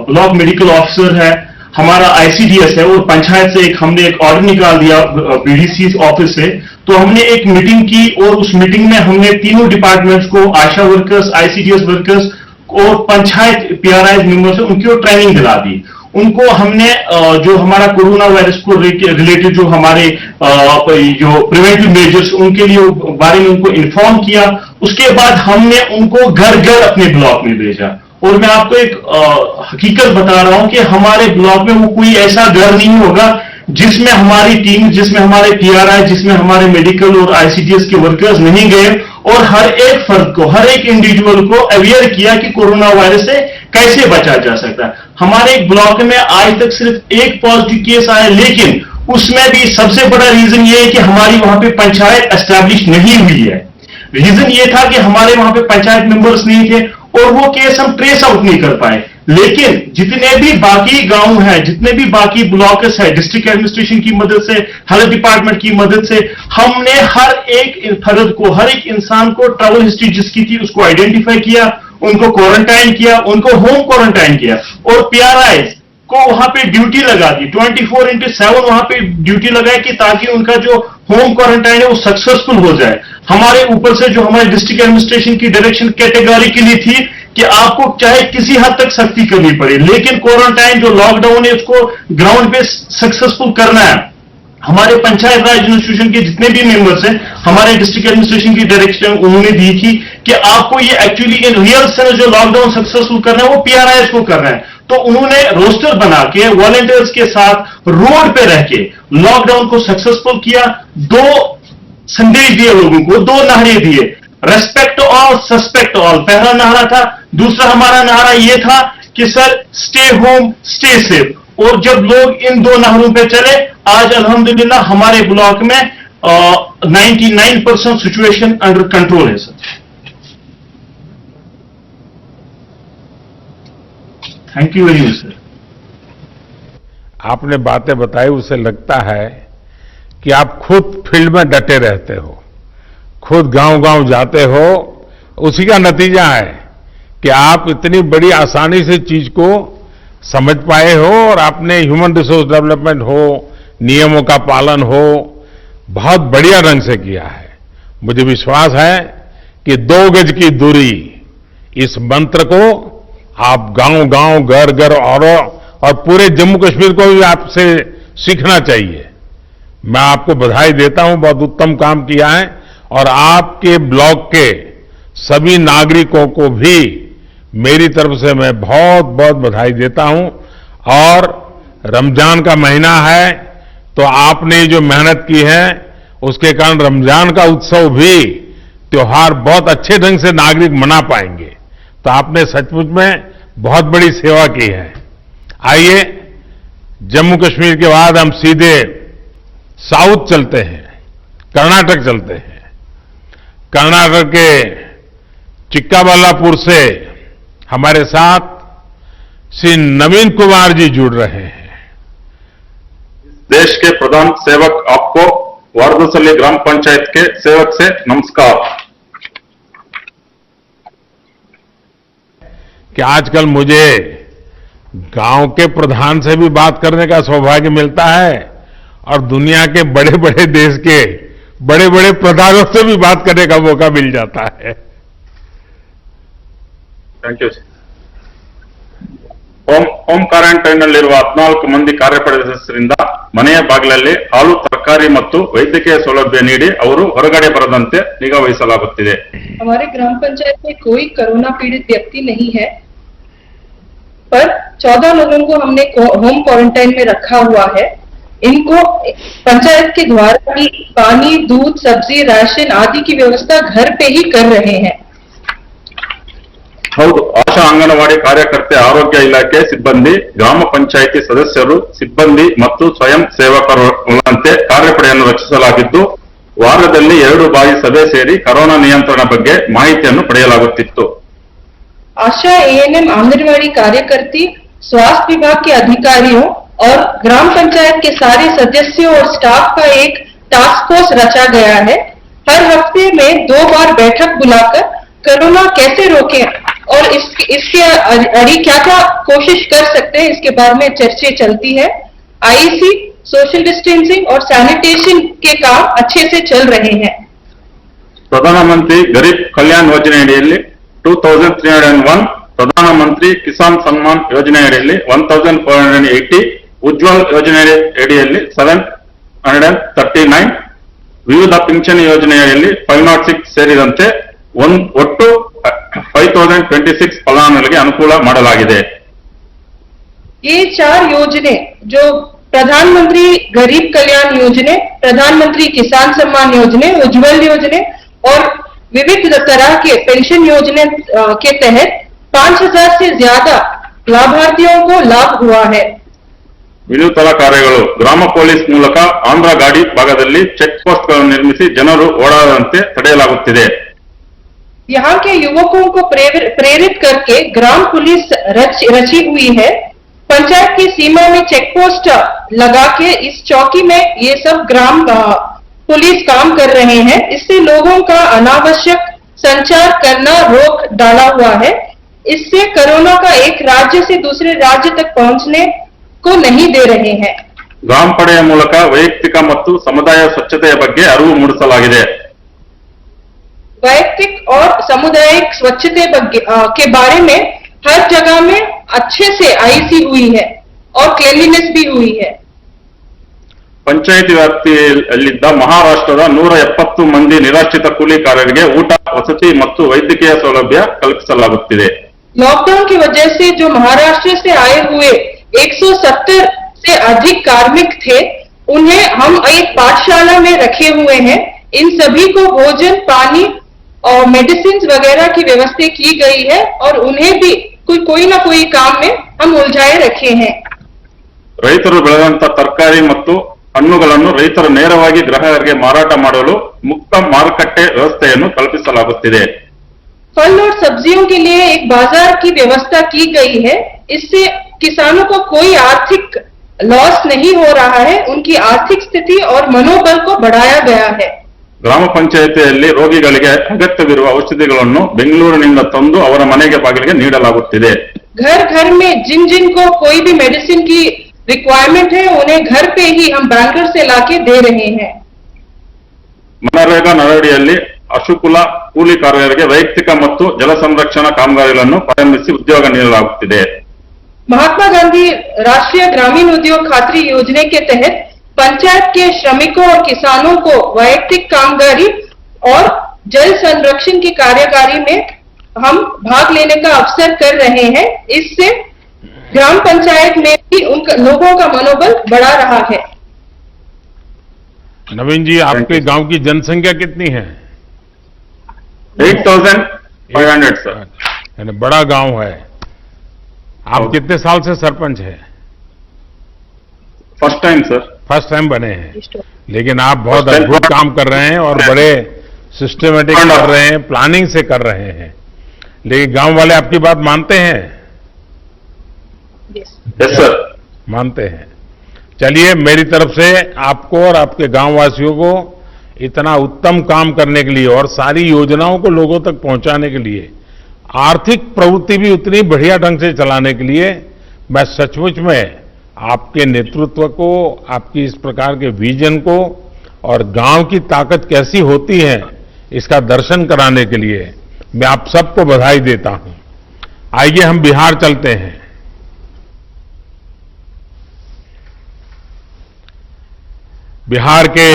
ब्लॉक मेडिकल ऑफिसर है, हमारा आईसीडीएस है और पंचायत से हमने एक ऑर्डर निकाल दिया बीडीसी ऑफिस से। तो हमने एक मीटिंग की और उस मीटिंग में हमने तीनों डिपार्टमेंट्स को, आशा वर्कर्स, आईसीडीएस वर्कर्स और पंचायत पीआरआई मेंबर्स है, उनको ट्रेनिंग दिला दी। उनको हमने जो हमारा कोरोना वायरस को रिलेटेड जो हमारे जो प्रिवेंटिव मेजर्स उनके लिए बारे में उनको इन्फॉर्म किया। उसके बाद हमने उनको घर घर अपने ब्लॉक में भेजा। और मैं आपको एक हकीकत बता रहा हूं कि हमारे ब्लॉक में वो कोई ऐसा घर नहीं होगा जिसमें हमारी टीम, जिसमें हमारे पीआरआई, जिसमें हमारे मेडिकल और आईसीडीएस के वर्कर्स नहीं गए और हर एक फर्द को, हर एक इंडिविजुअल को अवेयर किया कि कोरोना वायरस से कैसे बचा जा सकता है। हमारे एक ब्लॉक में आज तक सिर्फ एक पॉजिटिव केस आया, लेकिन उसमें भी सबसे बड़ा रीजन ये है कि हमारी वहां पे पंचायत एस्टैब्लिश नहीं हुई है। रीजन ये था कि हमारे वहां पे पंचायत मेंबर्स नहीं थे और वो केस हम ट्रेस आउट नहीं कर पाए। लेकिन जितने भी बाकी गांव हैं, जितने भी बाकी ब्लॉक्स है, डिस्ट्रिक्ट एडमिनिस्ट्रेशन की मदद से, हेल्थ डिपार्टमेंट की मदद से हमने हर एक फर्द को, हर एक इंसान को ट्रैवल हिस्ट्री जिसकी थी उसको आइडेंटिफाई किया, उनको क्वारंटाइन किया, उनको होम क्वारंटाइन किया और पीआरआई को वहां पे ड्यूटी लगा दी। 24/7 वहां पे ड्यूटी लगाई कि ताकि उनका जो होम क्वारंटाइन है वो सक्सेसफुल हो जाए। हमारे ऊपर से जो हमारे डिस्ट्रिक्ट एडमिनिस्ट्रेशन की डायरेक्शन कैटेगरिकली थी कि आपको चाहे किसी हद तक सख्ती करनी पड़े, लेकिन क्वारंटाइन जो लॉकडाउन है उसको ग्राउंड पे सक्सेसफुल करना है। हमारे पंचायत राज एडमिनिस्ट्रेशन के जितने भी मेंबर्स हैं, हमारे डिस्ट्रिक्ट एडमिनिस्ट्रेशन की डायरेक्शन उन्होंने दी थी कि आपको ये एक्चुअली इन रियल सेंस जो लॉकडाउन सक्सेसफुल करना है वो पीआरआईएस को करना है। तो उन्होंने रोस्टर बना के वॉलंटियर्स के साथ रोड पे रह के लॉकडाउन को सक्सेसफुल किया। 2 संदेश दिए लोगों को, 2 नारे दिए, रेस्पेक्ट ऑल सस्पेक्ट ऑल पहला नारा था। दूसरा हमारा नारा यह था कि sir stay home stay safe. और जब लोग इन 2 नारों पे चले, आज अल्हम्दुलिल्लाह हमारे ब्लॉक में 99% सिचुएशन अंडर कंट्रोल है sir. Thank you very much sir. आपने बातें बताई, उससे लगता है कि आप खुद फील्ड में डटे रहते हो, खुद गांव-गांव जाते हो। उसी का नतीजा है कि आप इतनी बड़ी आसानी से चीज को समझ पाए हो और आपने ह्यूमन रिसोर्स डेवलपमेंट हो, नियमों का पालन हो, बहुत बढ़िया ढंग से किया है। मुझे विश्वास है कि 2 गज की दूरी इस मंत्र को आप गांव-गांव, घर-घर और पूरे जम्मू कश्मीर को भी आपसे सीखना चाहिए। मैं आपको बधाई देता हूं, बहुत उत्तम काम किया है। और आपके ब्लॉक के सभी नागरिकों को भी मेरी तरफ से मैं बहुत बहुत बधाई देता हूं। और रमजान का महीना है, तो आपने जो मेहनत की है उसके कारण रमजान का उत्सव भी, त्योहार बहुत अच्छे ढंग से नागरिक मना पाएंगे। तो आपने सचमुच में बहुत बड़ी सेवा की है। आइए, जम्मू कश्मीर के बाद हम सीधे साउथ चलते हैं, कर्नाटक चलते हैं। कर्नाटक के चिक्काबल्लापुर से हमारे साथ श्री नवीन कुमार जी जुड़ रहे हैं। देश के प्रधान सेवक आपको वारदसल्ली ग्राम पंचायत के सेवक से नमस्कार। कि आजकल मुझे गांव के प्रधान से भी बात करने का सौभाग्य मिलता है और दुनिया के बड़े बड़े देश के बड़े बड़े प्रधानों से भी बात करने का मौका मिल जाता है। ಥ್ಯಾಂಕ್ ಯು ಹೋಮ್ ಕ್ವಾರಂಟೈನ್ನಲ್ಲಿರುವ 14 ಮಂದಿ ಕಾರ್ಯಪಡೆ ಸದಸ್ಯರಿಂದ ಮನೆಯ ಬಾಗಿಲಲ್ಲಿ ಹಾಲು, ತರಕಾರಿ ಮತ್ತು ವೈದ್ಯಕೀಯ ಸೌಲಭ್ಯ ನೀಡಿ ಅವರು ಹೊರಗಡೆ ಬರದಂತೆ ನಿಗಾ ವಹಿಸಲಾಗುತ್ತಿದೆ। हमारे ग्राम पंचायत में कोई कोरोना पीड़ित व्यक्ति नहीं है, पर 14 लोगों को हमने होम क्वारंटाइन में रखा हुआ है। इनको पंचायत के द्वारा ही पानी, दूध, सब्जी, राशन आदि की व्यवस्था घर पे ही कर रहे हैं। ಹೌದು, ಆಶಾ ಅಂಗನವಾಡಿ ಕಾರ್ಯಕರ್ತೆ, ಆರೋಗ್ಯ ಇಲಾಖೆ ಸಿಬ್ಬಂದಿ, ಗ್ರಾಮ ಪಂಚಾಯಿತಿ ಸದಸ್ಯರು, ಸಿಬ್ಬಂದಿ ಮತ್ತು ಸ್ವಯಂ ಸೇವಕರುಗಳಂತೆ ಕಾರ್ಯಪಡೆಯನ್ನು ರಚಿಸಲಾಗಿದ್ದು, ವಾರದಲ್ಲಿ 2 ಬಾರಿ ಸಭೆ ಸೇರಿ ಕೊರೋನಾ ನಿಯಂತ್ರಣ ಬಗ್ಗೆ ಮಾಹಿತಿಯನ್ನು ಪಡೆಯಲಾಗುತ್ತಿತ್ತು। आशा, एएनएम, आंगनवाड़ी कार्यकर्ती, स्वास्थ्य विभाग के अधिकारियों और ग्राम पंचायत के सारे सदस्यों और स्टाफ का एक टास्क फोर्स रचा गया है। हर हफ्ते में 2 बार बैठक बुलाकर कोरोना कैसे रोकें और इसके अड़ी क्या क्या कोशिश कर सकते हैं, इसके बारे में चर्चा चलती है। आईसी, सोशल डिस्टेंसिंग और सैनिटेशन के काम अच्छे से चल रहे हैं। ಪ್ರಧಾನಮಂತ್ರಿ ಗರೀಬ್ ಕಲ್ಯಾಣ್ ಯೋಜನೆಯಡಿಯಲ್ಲಿ 2301, ಪ್ರಧಾನಮಂತ್ರಿ ಕಿಸಾನ್ ಸನ್ಮಾನ್ ಯೋಜನೆಯಡಿಯಲ್ಲಿ 1480, ಉಜ್ವಲ್ ಯೋಜನೆಯಡಿಯಲ್ಲಿ 739, ವಿವಿಧ ಪಿಂಚಣಿ ಯೋಜನೆಯಲ್ಲಿ 506 ಸೇರಿದಂತೆ ಒಟ್ಟು 5026 ಫಲಾನುಭವಿಗಳಿಗೆ ಅನುಕೂಲ ಮಾಡಲಾಗಿದೆ। ये 4 योजने जो प्रधानमंत्री गरीब कल्याण योजने, प्रधानमंत्री किसान सम्मान योजने, उज्जवल योजने और विविध तरह के पेंशन योजने के तहत 5000 से ज्यादा लाभार्थियों को लाभ हुआ है। ವಿನೂತನ ಕಾರ್ಯಗಳು ಗ್ರಾಮ ಪೊಲೀಸ್ ಮೂಲಕ ಆಂಧ್ರ ಗಾಡಿ ಭಾಗದಲ್ಲಿ ಚೆಕ್ ಪೋಸ್ಟ್ಗಳನ್ನು ನಿರ್ಮಿಸಿ ಜನರು ಓಡಾಡದಂತೆ ತಡೆಯಲಾಗುತ್ತಿದೆ। यहाँ के युवकों को प्रेरित करके ग्राम पुलिस रची हुई है। पंचायत की सीमा में चेक पोस्ट लगा के इस चौकी में ये सब ग्राम पुलिस काम कर रहे हैं। इससे लोगों का अनावश्यक संचार करना रोक डाला हुआ है। इससे कोरोना का एक राज्य से दूसरे राज्य तक पहुंचने को नहीं दे रहे हैं। ಗ್ರಾಮ ಪಡೆಯ ಮೂಲಕ ವೈಯಕ್ತಿಕ ಮತ್ತು ಸಮುದಾಯ ಸ್ವಚ್ಛತೆಯ ಬಗ್ಗೆ ಅರಿವು ಮೂಡಿಸಲಾಗಿದೆ। वैयक्तिक और सामुदायिक स्वच्छता के बारे में हर जगह में अच्छे से आईसी हुई है और क्लीनलीनेस भी हुई है। ಪಂಚಾಯಿತಿ ವ್ಯಾಪ್ತಿಯಲ್ಲಿದ್ದ ಮಹಾರಾಷ್ಟ್ರದ 170 ಮಂದಿ ನಿರಾಶ್ರಿತ ಕೂಲಿಕಾರರಿಗೆ ಊಟ, ವಸತಿ ಮತ್ತು ವೈದ್ಯಕೀಯ ಸೌಲಭ್ಯ ಕಲ್ಪಿಸಲಾಗುತ್ತಿದೆ. लॉकडाउन की वजह से जो महाराष्ट्र से आए हुए 170 से अधिक कार्मिक थे, उन्हें हम एक पाठशाला में रखे हुए हैं. इन सभी को भोजन, पानी और मेडिसिन वगैरह की व्यवस्था की गई है और उन्हें भी कोई ना कोई काम में हम उलझाए रखे हैं. ರೈತರು ಬೆಳೆದಂತ ತರಕಾರಿ ಮತ್ತು ಹಣ್ಣುಗಳನ್ನು ರೈತರು ನೇರವಾಗಿ ಗ್ರಾಹಕರಿಗೆ ಮಾರಾಟ ಮಾಡಲು ಮುಕ್ತ ಮಾರುಕಟ್ಟೆ ವ್ಯವಸ್ಥೆಯನ್ನು ಕಲ್ಪಿಸಲಾಗುತ್ತಿದೆ. फल और सब्जियों के लिए एक बाजार की व्यवस्था की गई है. इससे किसानों को कोई आर्थिक लॉस नहीं हो रहा है. उनकी आर्थिक स्थिति और मनोबल को बढ़ाया गया है. ಗ್ರಾಮ ಪಂಚಾಯಿತಿಯಲ್ಲಿ ರೋಗಿಗಳಿಗೆ ಅಗತ್ಯವಿರುವ ಔಷಧಿಗಳನ್ನು ಬೆಂಗಳೂರಿನಿಂದ ತಂದು ಅವರ ಮನೆಗೆ ಬಾಗಿಲಿಗೆ ನೀಡಲಾಗುತ್ತಿದೆ. घर घर में जिन जिन को कोई भी मेडिसिन की रिक्वायरमेंट है, उन्हें घर पे ही हम बैंगलोर से लाके दे रहे हैं. ಮನರೇಗಾ ನರಡಿಯಲ್ಲಿ ಅಶುಕುಲ ಕೂಲಿಕಾರರಿಗೆ ವೈಯಕ್ತಿಕ ಮತ್ತು ಜಲ ಸಂರಕ್ಷಣಾ ಕಾಮಗಾರಿಗಳನ್ನು ಪ್ರಾರಂಭಿಸಿ ಉದ್ಯೋಗ ನೀಡಲಾಗುತ್ತಿದೆ. महात्मा गांधी राष्ट्रीय ग्रामीण उद्योग खातरी योजना के तहत पंचायत के श्रमिकों और किसानों को वैयक्तिक कामगारी और जल संरक्षण की कार्यकारी में हम भाग लेने का अवसर कर रहे हैं. इससे ग्राम पंचायत में भी उन लोगों का मनोबल बढ़ा रहा है. नवीन जी, आपके गांव की जनसंख्या कितनी है? 8,500 सर. यानी बड़ा गांव है. आप कितने साल से सरपंच है? First time sir. First time बने हैं, लेकिन आप बहुत अद्भुत काम कर रहे हैं और बड़े सिस्टमेटिक कर रहे हैं, प्लानिंग से कर रहे हैं. लेकिन गांव वाले आपकी बात मानते हैं? Yes sir. मानते हैं. चलिए, मेरी तरफ से आपको और आपके गांववासियों को इतना उत्तम काम करने के लिए और सारी योजनाओं को लोगों तक पहुंचाने के लिए, आर्थिक प्रवृत्ति भी उतनी बढ़िया ढंग से चलाने के लिए मैं सचमुच में आपके नेतृत्व को, आपकी इस प्रकार के विजन को और गांव की ताकत कैसी होती है इसका दर्शन कराने के लिए मैं आप सबको बधाई देता हूं. आइए हम बिहार चलते हैं. बिहार के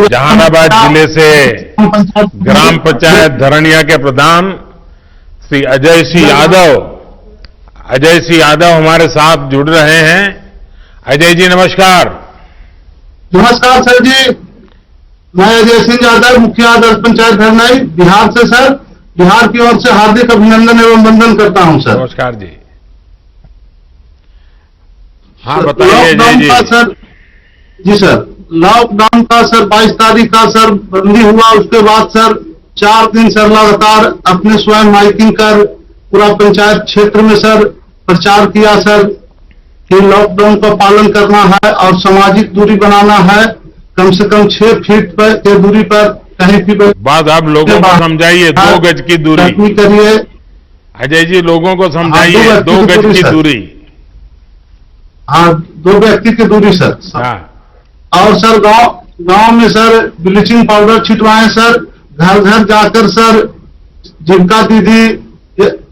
जहानाबाद जिले से ग्राम पंचायत धरनिया के प्रधान श्री अजय सिंह यादव हमारे साथ जुड़ रहे हैं. अजय जी नमस्कार. नमस्कार सर जी, मैं अजय सिंह यादव, मुखिया आदर्श पंचायत धरनाई, बिहार से सर. बिहार की ओर से हार्दिक अभिनंदन एवं वंदन करता हूं सर. नमस्कार जी. हाँ बताइए अजय जी. सर जी सर, लॉकडाउन का सर 22 तारीख का सर बंदी हुआ. उसके बाद सर 4 दिन सर लगातार अपने स्वयं माइकिंग कर पूरा पंचायत क्षेत्र में सर प्रचार किया सर कि लॉकडाउन का पालन करना है और सामाजिक दूरी बनाना है. कम से कम 6 फीट के दूरी पर कहीं भी बात आप लोगों को समझाइए. 2 गज की दूरी करिए. अजय जी, लोगों को समझाइए 2 गज की दूरी. हाँ, 2 व्यक्ति की दूरी सर. हाँ. और सर गांव में सर ब्लीचिंग पाउडर छिटवाएं सर. घर घर जाकर सर जीविका दीदी,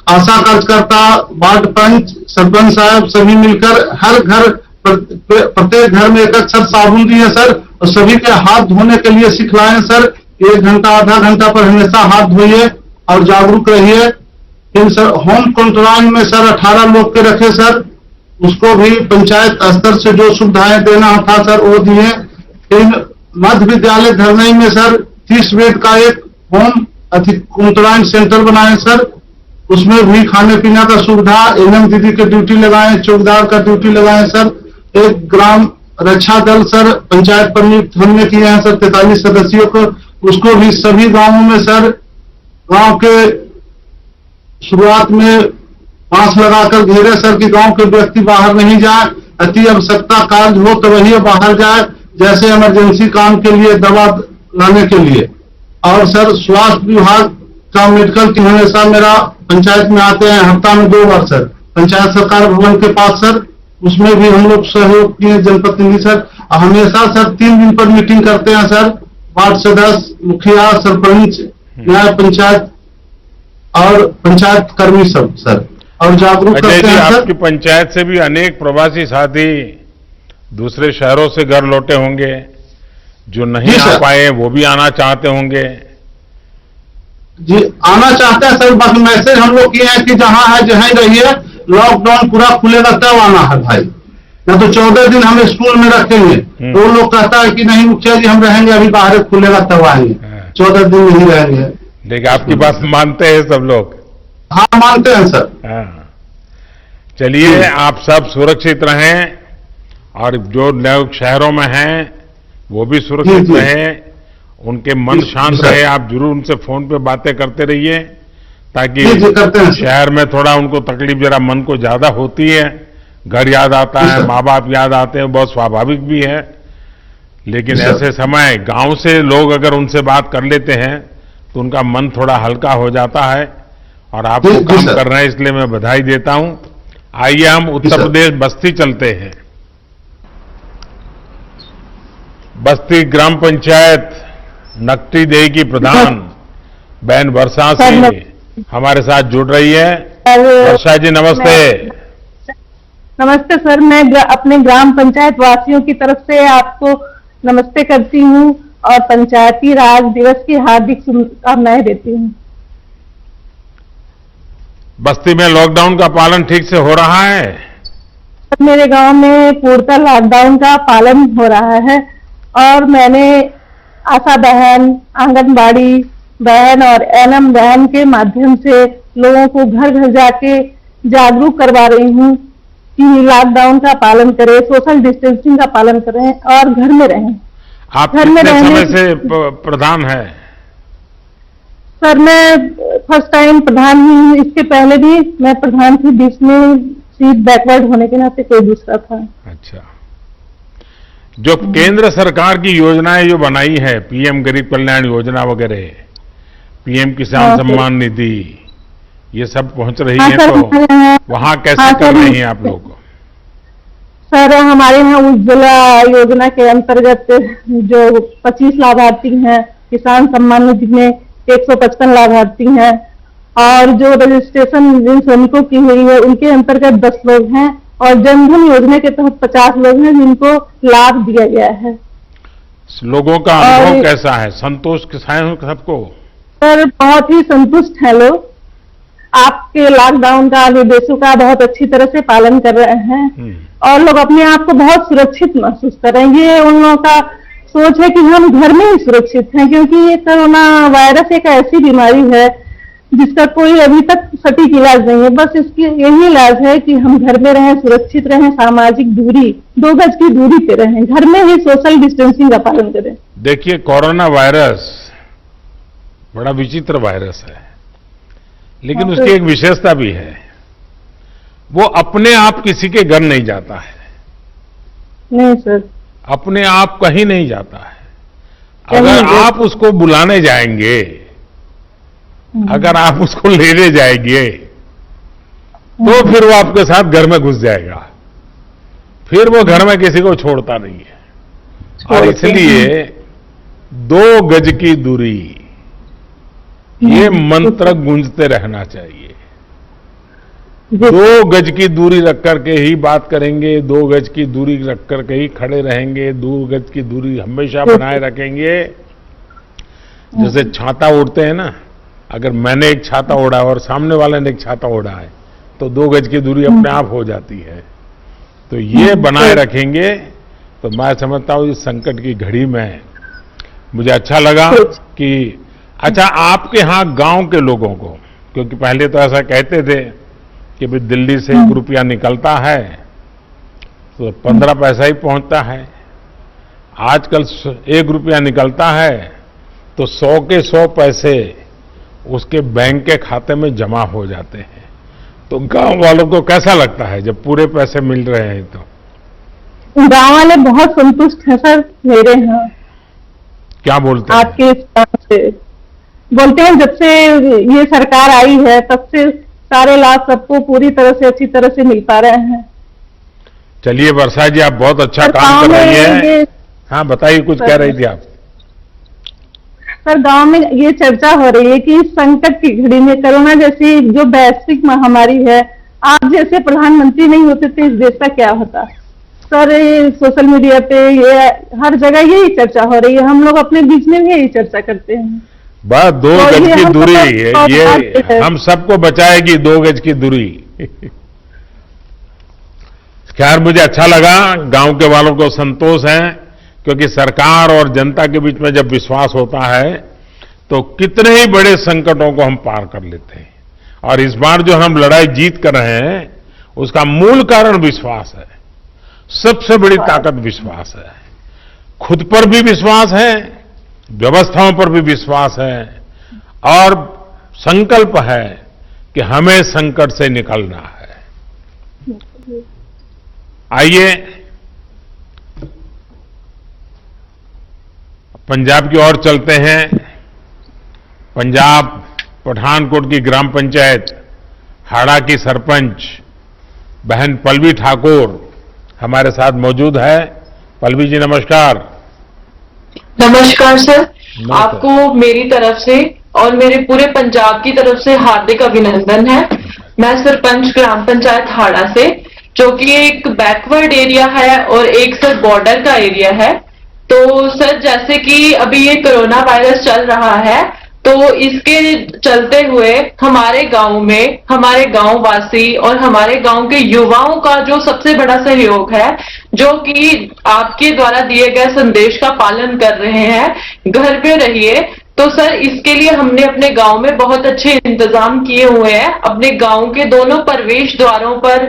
आशा कार्यकर्ता, वार्ड पंच, सरपंच साहब सभी मिलकर हर घर प्रत्येक घर में एक सर साबुन दिए सर और सभी के हाथ धोने के लिए सिखलाएं सर. 1 घंटा आधा घंटा पर हमेशा हाथ धोइए और जागरूक रहिए. फिर सर होम क्वारंटाइन में सर 18 लोग के रखे सर. उसको भी पंचायत स्तर से जो सुविधाएं देना था सर वो दिए. फिर मध्य विद्यालय धरनई में सर 30 बेड का एक होम क्वारंटाइन सेंटर बनाए सर. उसमें भी खाने पीने का सुविधा, एनएम दीदी की ड्यूटी लगाएं, चौकीदार का ड्यूटी लगाएं सर. एक ग्राम रक्षा दल सर पंचायत पर नियुक्त हमने किए हैं सर 43 सदस्यों को. उसको भी सभी गांवों में सर गांव के शुरुआत में बांस लगाकर घेरे सर कि गांव के व्यक्ति बाहर नहीं जाए. अति आवश्यकता कार्य हो तो वही बाहर जाए, जैसे इमरजेंसी काम के लिए दवा लाने के लिए. और सर स्वास्थ्य विभाग का मेडिकल टीम हमेशा मेरा पंचायत में आते हैं हफ्ता में 2 बार सर. पंचायत सरकार भवन के पास सर, उसमें भी हम लोग सहयोग किए जनप्रतिनिधि सर. हमेशा सर 3 दिन पर मीटिंग करते हैं सर. वार्ड सदस्य, मुखिया, सरपंच, न्याय पंचायत और पंचायत कर्मी सब सर, और जागरूक करते हैं सर. आपकी पंचायत से भी अनेक प्रवासी साथी दूसरे शहरों से घर लौटे होंगे. जो नहीं जी आ सर। पाए वो भी आना चाहते होंगे। जी आना चाहते हैं सर, बाकी मैसेज हम लोग किए हैं कि जहां है जहां ही रहिए, लॉकडाउन पूरा खुलेगा तब आना है भाई, ना तो 14 दिन हम स्कूल में रखेंगे। तो वो लोग कहता है कि नहीं मुखिया जी हम रहेंगे, अभी बाहर खुलेगा तब आएंगे, 14 दिन नहीं रहेंगे। देखिए आपकी बात मानते हैं सब लोग। हाँ मानते हैं सर। हाँ। चलिए आप सब सुरक्षित रहें और जो लोग शहरों में हैं वो भी सुरक्षित जी। रहें, उनके मन जी, शांत सर। रहे। आप जरूर उनसे फोन पे बातें करते रहिए ताकि जी, करते हैं सर। शहर में थोड़ा उनको तकलीफ जरा मन को ज्यादा होती है, घर याद आता जी, है, सर। माँ बाप याद आते हैं, बहुत स्वाभाविक भी है। लेकिन जी, सर। ऐसे समय गांव से लोग अगर उनसे बात कर लेते हैं तो उनका मन थोड़ा हल्का हो जाता है और आप जी, वो जी, काम सर। कर रहे हैं, इसलिए मैं बधाई देता हूं। आइए हम उत्तर सर। प्रदेश बस्ती चलते हैं। बस्ती ग्राम पंचायत नकटी देही की प्रधान बहन वर्षा सिंह हमारे साथ जुड़ रही है। वर्षा जी नमस्ते। नमस्ते सर, मैं अपने ग्राम पंचायत वासियों की तरफ से आपको नमस्ते करती हूँ और पंचायती राज दिवस की हार्दिक शुभकामनाएं देती हूँ। बस्ती में लॉकडाउन का पालन ठीक से हो रहा है? मेरे गांव में पूर्णतः लॉकडाउन का पालन हो रहा है और मैंने आशा बहन, आंगनबाड़ी बहन और एनएम बहन के माध्यम से लोगों को घर घर जाके जागरूक करवा रही हूँ कि लॉकडाउन का पालन करें, सोशल डिस्टेंसिंग का पालन करें और घर में रहें। आप घर में कितने समय रहने से प्रधान है? सर मैं फर्स्ट टाइम प्रधान हूँ, इसके पहले भी मैं प्रधान थी, बीच में सीट बैकवर्ड होने के नाते कोई दूसरा था। अच्छा, जो केंद्र सरकार की योजनाएं जो बनाई है, पीएम गरीब कल्याण योजना वगैरह, पीएम किसान हाँ, सम्मान निधि, ये सब पहुंच रही हाँ, है, सर, तो हमारे यहाँ- वहां कैसे हाँ, कर सर, रही हैं आप लोग? सर हमारे यहाँ उज्ज्वला योजना के अंतर्गत जो 25 लाभार्थी हैं, किसान सम्मान निधि में 155 लाभार्थी हैं और जो रजिस्ट्रेशन जिन श्रमिकों की हुई है उनके अंतर्गत 10 लोग हैं और जनधन योजना के तहत 50 लोग हैं जिनको लाभ दिया गया है। लोगों का अनुभव और- कैसा है? संतोष किसान है सबको? सर बहुत ही संतुष्ट है लोग, आपके लॉकडाउन का निर्देशों का बहुत अच्छी तरह से पालन कर रहे हैं और लोग अपने आप को बहुत सुरक्षित महसूस कर रहे हैं। ये उन लोगों का सोच है कि हम घर में ही सुरक्षित हैं, क्योंकि ये कोरोना वायरस एक ऐसी बीमारी है जिसका कोई अभी तक सटीक इलाज नहीं है। बस इसकी यही इलाज है कि हम घर में रहें, सुरक्षित रहें, सामाजिक दूरी 2 गज की दूरी पे रहें, घर में ही सोशल डिस्टेंसिंग का पालन करें। देखिए, कोरोना वायरस बड़ा विचित्र वायरस है, लेकिन हाँ, उसकी एक विशेषता भी है, वो अपने आप किसी के घर नहीं जाता है। नहीं सर, अपने आप कहीं नहीं जाता है। कहीं अगर नहीं। आप उसको बुलाने जाएंगे, अगर आप उसको लेने जाएंगे, तो फिर वो आपके साथ घर में घुस जाएगा, फिर वो घर में किसी को छोड़ता नहीं है। और इसलिए 2 गज की दूरी, ये मंत्र गूंजते रहना चाहिए। 2 गज की दूरी रख करके ही बात करेंगे, 2 गज की दूरी रख करके ही खड़े रहेंगे, 2 गज की दूरी हमेशा बनाए रखेंगे। जैसे छाता ओढ़ते हैं ना, अगर मैंने एक छाता ओढ़ा है और सामने वाले ने एक छाता ओढ़ा है तो 2 गज की दूरी अपने आप हो जाती है। तो ये बनाए रखेंगे तो मैं समझता हूं इस संकट की घड़ी में मुझे अच्छा लगा कि अच्छा आपके यहां गांव के लोगों को, क्योंकि पहले तो ऐसा कहते थे कि भाई दिल्ली से 1 रुपया निकलता है तो 15 पैसा ही पहुंचता है, आजकल 1 रुपया निकलता है तो 100 के 100 पैसे उसके बैंक के खाते में जमा हो जाते हैं। तो गांव वालों को कैसा लगता है जब पूरे पैसे मिल रहे हैं? तो गांव वाले बहुत संतुष्ट हैं सर मेरे यहाँ। क्या बोलते हैं? आपके इस काम से बोलते हैं जब से ये सरकार आई है तब से सारे लाभ सबको पूरी तरह से अच्छी तरह से मिल पा रहे हैं। चलिए वर्षा जी, आप बहुत अच्छा सर, काम गांव कर रही में है। ये- हाँ बताइए, कुछ कह रही थी आप। सर गांव में ये चर्चा हो रही है कि इस संकट की घड़ी में कोरोना जैसी जो वैश्विक महामारी है, आप जैसे प्रधानमंत्री नहीं होते तो इस देश का क्या होता? सर ये सोशल मीडिया पे ये हर जगह यही चर्चा हो रही है, हम लोग अपने बीच में भी यही चर्चा करते हैं। बस 2 तो गज ये की हम दूरी सबको ये हम सबको बचाएगी 2 गज की दूरी। खैर मुझे अच्छा लगा, गांव के वालों को संतोष है, क्योंकि सरकार और जनता के बीच में जब विश्वास होता है तो कितने ही बड़े संकटों को हम पार कर लेते हैं। और इस बार जो हम लड़ाई जीत कर रहे हैं उसका मूल कारण विश्वास है। सबसे बड़ी ताकत विश्वास है। खुद पर भी विश्वास है, व्यवस्थाओं पर भी विश्वास है, और संकल्प है कि हमें संकट से निकलना है। आइए पंजाब की ओर चलते हैं। पंजाब पठानकोट की ग्राम पंचायत हाड़ा की सरपंच बहन पल्लवी ठाकुर हमारे साथ मौजूद है। पल्लवी जी नमस्कार। नमस्कार सर, आपको मेरी तरफ से और मेरे पूरे पंजाब की तरफ से हार्दिक अभिनंदन है। मैं सरपंच ग्राम पंचायत हाड़ा से, जो कि एक बैकवर्ड एरिया है और एक सर बॉर्डर का एरिया है। तो सर जैसे कि अभी ये कोरोना वायरस चल रहा है, तो इसके चलते हुए हमारे गांव में हमारे गांव वासी और हमारे गांव के युवाओं का जो सबसे बड़ा सहयोग है, जो कि आपके द्वारा दिए गए संदेश का पालन कर रहे हैं, घर पे रहिए। तो सर इसके लिए हमने अपने गांव में बहुत अच्छे इंतजाम किए हुए हैं। अपने गांव के दोनों प्रवेश द्वारों पर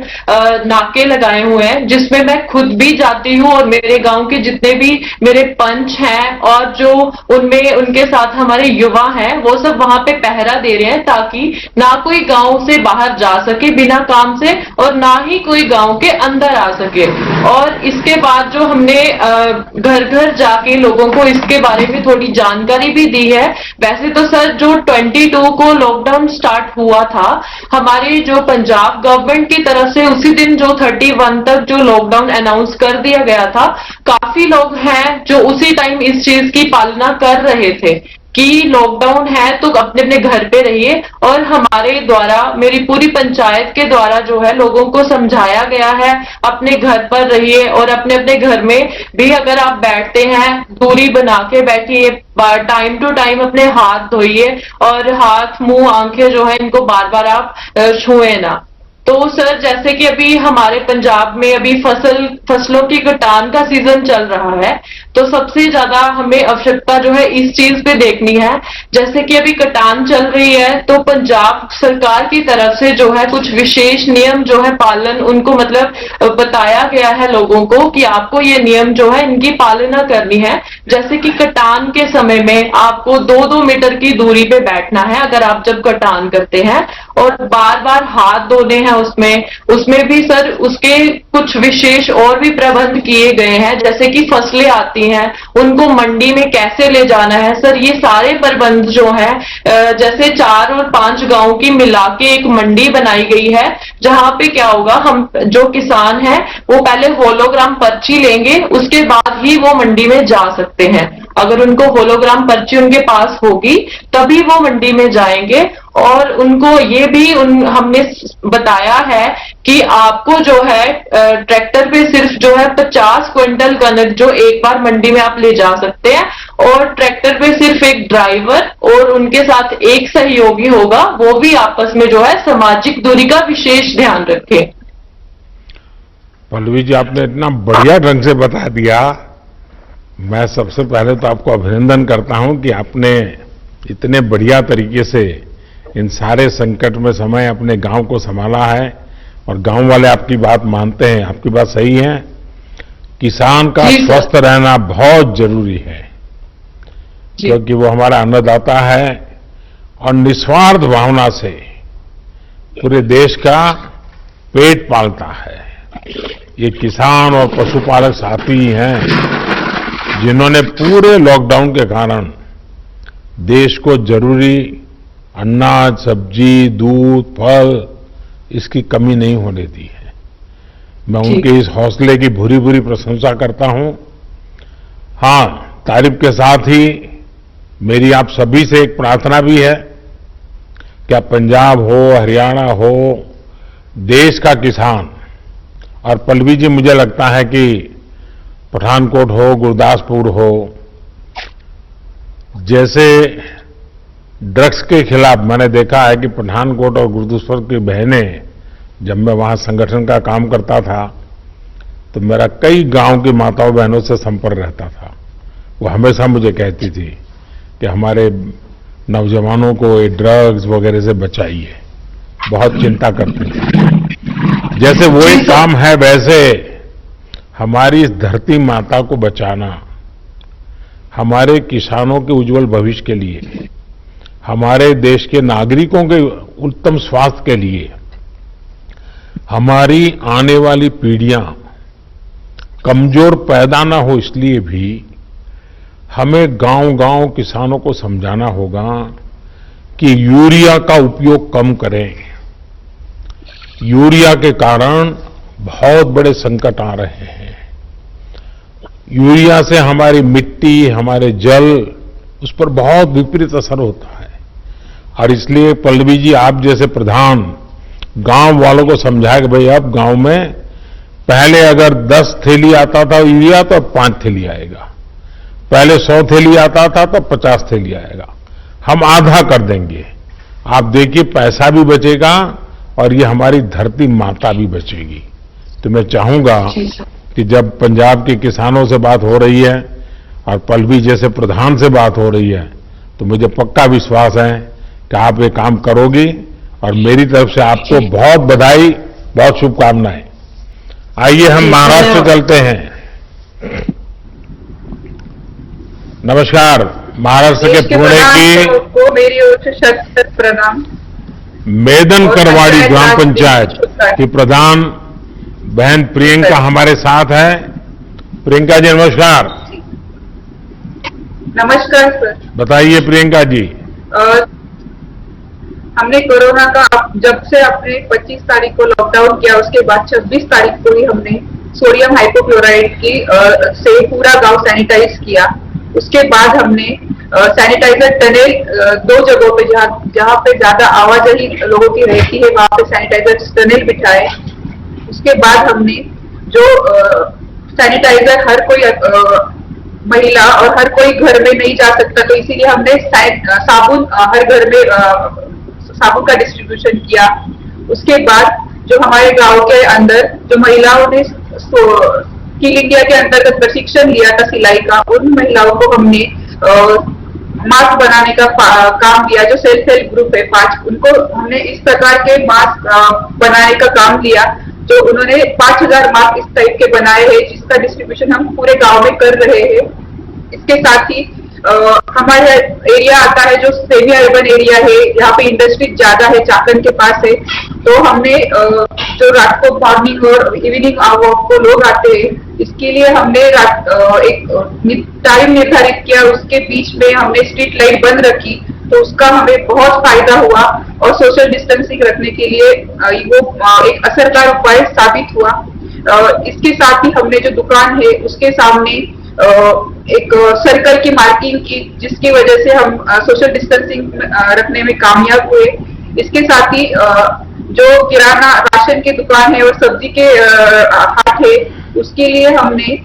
नाके लगाए हुए हैं, जिसमें मैं खुद भी जाती हूं और मेरे गांव के जितने भी मेरे पंच हैं और जो उनमें उनके साथ हमारे युवा हैं, वो सब वहां पे पहरा दे रहे हैं, ताकि ना कोई गांव से बाहर जा सके बिना काम से और ना ही कोई गांव के अंदर आ सके। और इसके बाद जो हमने घर घर जाके लोगों को इसके बारे में थोड़ी जानकारी भी दी है। वैसे तो सर जो 22 को लॉकडाउन स्टार्ट हुआ था हमारी जो पंजाब गवर्नमेंट की तरफ से, उसी दिन जो 31 तक जो लॉकडाउन अनाउंस कर दिया गया था, काफी लोग हैं जो उसी टाइम इस चीज की पालना कर रहे थे कि लॉकडाउन है तो अपने अपने घर पे रहिए। और हमारे द्वारा, मेरी पूरी पंचायत के द्वारा जो है लोगों को समझाया गया है अपने घर पर रहिए और अपने अपने घर में भी अगर आप बैठते हैं दूरी बना के बैठिए, टाइम टू टाइम अपने हाथ धोइए और हाथ मुंह आंखें जो है इनको बार बार आप छुए ना। तो सर जैसे कि अभी हमारे पंजाब में अभी फसलों की कटान का सीजन चल रहा है, तो सबसे ज्यादा हमें आवश्यकता जो है इस चीज पे देखनी है। जैसे कि अभी कटान चल रही है, तो पंजाब सरकार की तरफ से जो है कुछ विशेष नियम जो है पालन उनको मतलब बताया गया है लोगों को कि आपको ये नियम जो है इनकी पालना करनी है। जैसे कि कटान के समय में आपको 2-2 मीटर की दूरी पे बैठना है अगर आप जब कटान करते हैं, और बार बार हाथ धोने हैं उसमें भी सर उसके कुछ विशेष और भी प्रबंध किए गए हैं। जैसे कि फसलें आती हैं उनको मंडी में कैसे ले जाना है सर, ये सारे प्रबंध जो है जैसे 4 और 5 गांव की मिला के एक मंडी बनाई गई है, जहां पे क्या होगा, हम जो किसान हैं वो पहले होलोग्राम पर्ची लेंगे, उसके बाद ही वो मंडी में जा सकते हैं। अगर उनको होलोग्राम पर्ची उनके पास होगी तभी वो मंडी में जाएंगे। और उनको ये भी हमने बताया है कि आपको जो है ट्रैक्टर पे सिर्फ जो है 50 क्विंटल कनक जो एक बार मंडी में आप ले जा सकते हैं, और ट्रैक्टर पे सिर्फ एक ड्राइवर और उनके साथ एक सहयोगी होगा, वो भी आपस में जो है सामाजिक दूरी का विशेष ध्यान रखें। पल्लवी जी आपने इतना बढ़िया ढंग से बता दिया। मैं सबसे पहले तो आपको अभिनंदन करता हूं कि आपने इतने बढ़िया तरीके से इन सारे संकट में समय अपने गांव को संभाला है, और गांव वाले आपकी बात मानते हैं। आपकी बात सही है, किसान का स्वस्थ रहना बहुत जरूरी है, क्योंकि वो हमारा अन्नदाता है और निस्वार्थ भावना से पूरे देश का पेट पालता है। ये किसान और पशुपालक साथी ही हैं जिन्होंने पूरे लॉकडाउन के कारण देश को जरूरी अनाज, सब्जी, दूध, फल इसकी कमी नहीं होने दी है। मैं उनके इस हौसले की भूरी भूरी प्रशंसा करता हूं। हां, तारीफ के साथ ही मेरी आप सभी से एक प्रार्थना भी है कि पंजाब हो, हरियाणा हो, देश का किसान और पल्लवी जी, मुझे लगता है कि पठानकोट हो, गुरदासपुर हो, जैसे ड्रग्स के खिलाफ मैंने देखा है कि पठानकोट और गुरदासपुर की बहनें, जब मैं वहां संगठन का काम करता था तो मेरा कई गांव की माताओं बहनों से संपर्क रहता था। वो हमेशा मुझे कहती थी कि हमारे नौजवानों को ये ड्रग्स वगैरह से बचाइए, बहुत चिंता करते थे। जैसे वो एक काम है, वैसे हमारी इस धरती माता को बचाना, हमारे किसानों के उज्जवल भविष्य के लिए, हमारे देश के नागरिकों के उत्तम स्वास्थ्य के लिए, हमारी आने वाली पीढ़ियां कमजोर पैदा ना हो, इसलिए भी हमें गांव-गांव किसानों को समझाना होगा कि यूरिया का उपयोग कम करें। यूरिया के कारण बहुत बड़े संकट आ रहे हैं। यूरिया से हमारी मिट्टी, हमारे जल, उस पर बहुत विपरीत असर होता है। और इसलिए पल्लवी जी, आप जैसे प्रधान गांव वालों को समझाए कि भाई अब गांव में पहले अगर 10 थैली आता था यूरिया तो अब 5 थैली आएगा, पहले 100 थैली आता था तो 50 थैली आएगा, हम आधा कर देंगे। आप देखिए, पैसा भी बचेगा और ये हमारी धरती माता भी बचेगी। तो मैं चाहूंगा कि जब पंजाब के किसानों से बात हो रही है और पल्लवी जैसे प्रधान से बात हो रही है, तो मुझे पक्का विश्वास है कि आप ये काम करोगी। और मेरी तरफ से आपको बहुत बधाई, बहुत शुभकामनाएं। आइए हम महाराष्ट्र चलते हैं। नमस्कार। महाराष्ट्र के पुणे की मेरी ओर से शत प्रणाम। मेदन करवाड़ी ग्राम पंचायत की प्रधान बहन प्रियंका हमारे साथ है। प्रियंका जी नमस्कार। नमस्कार सर। बताइए प्रियंका जी। हमने कोरोना का जब से अपने 25 तारीख को लॉकडाउन किया, उसके बाद 26 तारीख को ही हमने सोडियम हाइपोक्लोराइड की से पूरा गांव सैनिटाइज किया। उसके बाद हमने सैनिटाइजर टनल 2 जगहों पे जहाँ पे ज्यादा आवाजाही लोगों की रहती है वहां पे सैनिटाइजर टनल बिठाए। उसके बाद हमने जो सैनिटाइजर हर कोई महिला और हर कोई घर में नहीं जा सकता, तो इसीलिए हमने साबुन हर घर में साबुन का डिस्ट्रीब्यूशन किया। उसके बाद जो हमारे गांव के अंदर जो महिलाओं ने स्किल इंडिया के अंतर्गत प्रशिक्षण लिया था सिलाई का, उन महिलाओं को हमने मास्क बनाने का काम दिया। जो सेल्फ हेल्प ग्रुप है 5, उनको हमने इस प्रकार के मास्क बनाने का काम दिया, जो उन्होंने 5000 मास्क इस टाइप के बनाए हैं, जिसका डिस्ट्रीब्यूशन हम पूरे गांव में कर रहे हैं। इसके साथ ही हमारे एरिया आता है जो सेमी अर्बन एरिया है, यहाँ पे इंडस्ट्री ज्यादा है, चाकन के पास है, तो हमने जो रात को मॉर्निंग और इवनिंग वॉक को लोग आते हैं, इसके लिए हमने एक टाइम निर्धारित किया, उसके बीच में हमने स्ट्रीट लाइट बंद रखी, तो उसका हमें बहुत फायदा हुआ और सोशल डिस्टेंसिंग रखने के लिए वो एक असरदार उपाय साबित हुआ। इसके साथ ही हमने जो दुकान है उसके सामने एक सर्कल की मार्किंग की, जिसकी वजह से हम सोशल डिस्टेंसिंग रखने में कामयाब हुए। इसके साथ ही जो किराना राशन की दुकान है और सब्जी के हाट है, उसके लिए हमने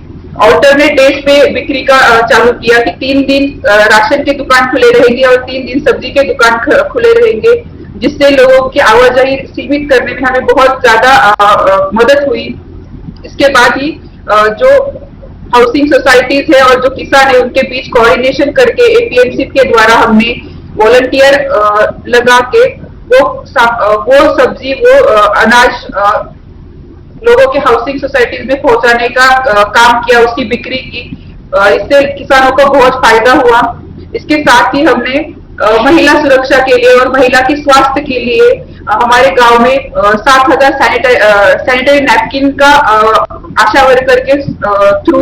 ऑल्टरनेट डेज पे बिक्री का चालू किया कि 3 दिन राशन की दुकान खुले रहेंगे और 3 दिन सब्जी के दुकान खुले रहेंगे, जिससे लोगों की आवाजाही सीमित करने में हमें बहुत ज्यादा मदद हुई। इसके बाद ही जो हाउसिंग सोसाइटीज है और जो किसान है उनके बीच कोऑर्डिनेशन करके एपीएमसी के द्वारा हमने वॉलंटियर लगा के वो सब्जी वो अनाज लोगों के हाउसिंग सोसाइटीज में पहुंचाने का काम किया, उसकी बिक्री की। इससे किसानों को बहुत फायदा हुआ। इसके साथ ही हमने महिला सुरक्षा के लिए और महिला के स्वास्थ्य के लिए हमारे गांव में 7000 सैनिटरी नैपकिन का आशा वर्कर के थ्रू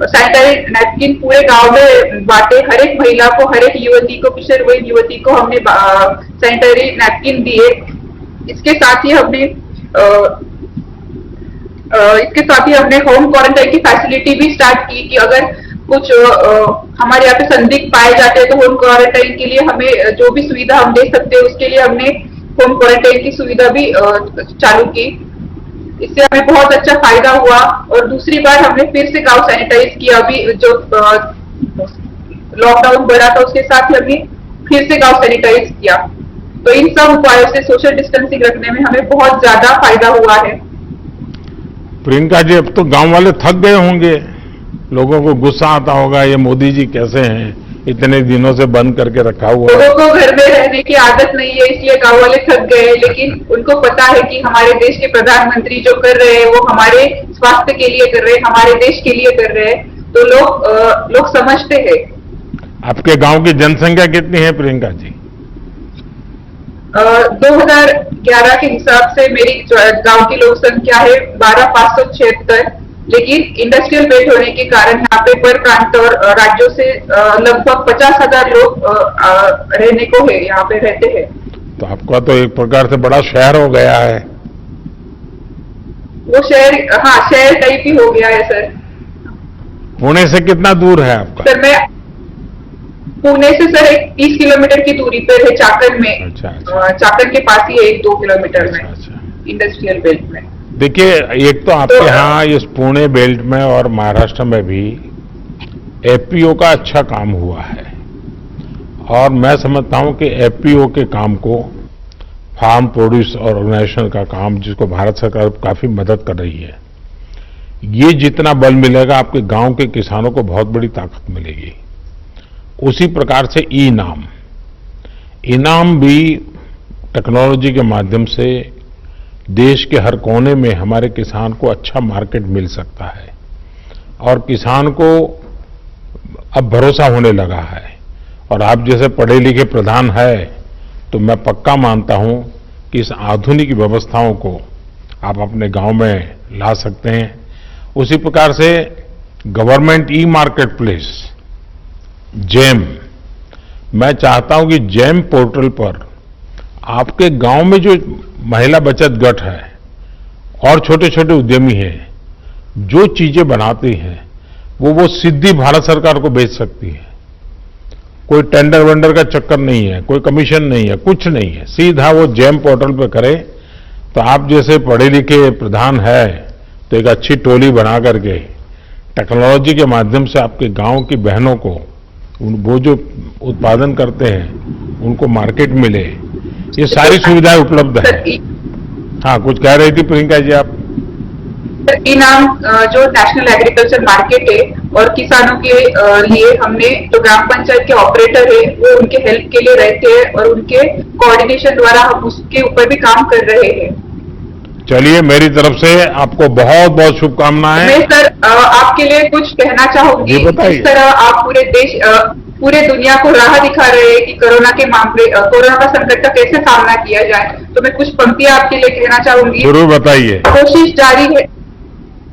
सैनिटरी नैपकिन पूरे गांव में बांटे। हर एक महिला को, हर एक युवती को, किशोरवयीन युवती को हमने सैनिटरी नैपकिन दिए। इसके साथ ही हमने होम क्वारंटाइन की फैसिलिटी भी स्टार्ट की कि अगर कुछ हमारे यहाँ पे संदिग्ध पाए जाते हैं तो होम क्वारंटाइन के लिए हमें जो भी सुविधा हम दे सकते हैं, उसके लिए हमने होम क्वारंटाइन की सुविधा भी चालू की। इससे हमें बहुत अच्छा फायदा हुआ। और दूसरी बार हमने फिर से गांव सैनिटाइज किया। अभी जो लॉकडाउन बढ़ा था उसके साथ ही हमने फिर से गांव सैनिटाइज किया। तो इन सब उपायों से सोशल डिस्टेंसिंग रखने में हमें बहुत ज्यादा फायदा हुआ है। प्रियंका जी, अब तो गांव वाले थक गए होंगे, लोगों को गुस्सा आता होगा, ये मोदी जी कैसे हैं, इतने दिनों से बंद करके रखा हुआ है। लोगों को घर में रहने की आदत नहीं है, इसलिए गांव वाले थक गए। लेकिन उनको पता है कि हमारे देश के प्रधानमंत्री जो कर रहे हैं वो हमारे स्वास्थ्य के लिए कर रहे हैं, हमारे देश के लिए कर रहे हैं। तो लोग समझते हैं। आपके गांव की जनसंख्या कितनी है प्रियंका जी? 2011 के हिसाब से मेरी गांव की लोक संख्या है 12,576, लेकिन इंडस्ट्रियल बेल्ट होने के कारण यहाँ पे पर प्रांत और राज्यों से लगभग 50,000 लोग रहने को है, यहाँ पे रहते हैं। तो आपका तो एक प्रकार से बड़ा शहर हो गया है। वो शहर टाइप ही हो गया है सर। पुणे से कितना दूर है आपका? सर मैं पुणे से सर 30 किलोमीटर की दूरी पर है, चाकन में। अच्छा। चाकन के पास ही है, 1-2 किलोमीटर में इंडस्ट्रियल बेल्ट में। देखिए, एक तो आपके यहाँ इस पुणे बेल्ट में और महाराष्ट्र में भी एफपीओ का अच्छा काम हुआ है, और मैं समझता हूं कि एफपीओ के काम को, फार्म प्रोड्यूस ऑर्गेनाइजेशन का काम, जिसको भारत सरकार काफी मदद कर रही है, ये जितना बल मिलेगा आपके गांव के किसानों को बहुत बड़ी ताकत मिलेगी। उसी प्रकार से इनाम भी टेक्नोलॉजी के माध्यम से देश के हर कोने में हमारे किसान को अच्छा मार्केट मिल सकता है, और किसान को अब भरोसा होने लगा है। और आप जैसे पढ़े लिखे प्रधान है, तो मैं पक्का मानता हूं कि इस आधुनिक व्यवस्थाओं को आप अपने गांव में ला सकते हैं। उसी प्रकार से government e market place GeM, मैं चाहता हूं कि जेम पोर्टल पर आपके गांव में जो महिला बचत गट है और छोटे छोटे उद्यमी हैं, जो चीजें बनाती हैं वो सीधी भारत सरकार को बेच सकती है। कोई टेंडर वेंडर का चक्कर नहीं है, कोई कमीशन नहीं है, कुछ नहीं है, सीधा वो जेम पोर्टल पे करे। तो आप जैसे पढ़े लिखे प्रधान है, तो एक अच्छी टोली बना करके टेक्नोलॉजी के माध्यम से आपके गांव की बहनों को वो जो उत्पादन करते हैं उनको मार्केट मिले, ये सारी सुविधाएं उपलब्ध है। हाँ, कुछ कह रही थी प्रियंका जी आप? इनाम जो नेशनल एग्रीकल्चर मार्केट है और किसानों के लिए हमने जो ग्राम पंचायत के ऑपरेटर है वो उनके हेल्प के लिए रहते हैं, और उनके कोऑर्डिनेशन द्वारा हम उसके ऊपर भी काम कर रहे हैं। चलिए, मेरी तरफ से आपको बहुत बहुत शुभकामनाएं। मैं सर आपके लिए कुछ कहना चाहूंगी। जिस तरह आप पूरे दुनिया को राह दिखा रहे हैं कि कोरोना का संकट का कैसे सामना किया जाए, तो मैं कुछ पंक्तियां आपके लिए कहना चाहूंगी। जरूर बताइए।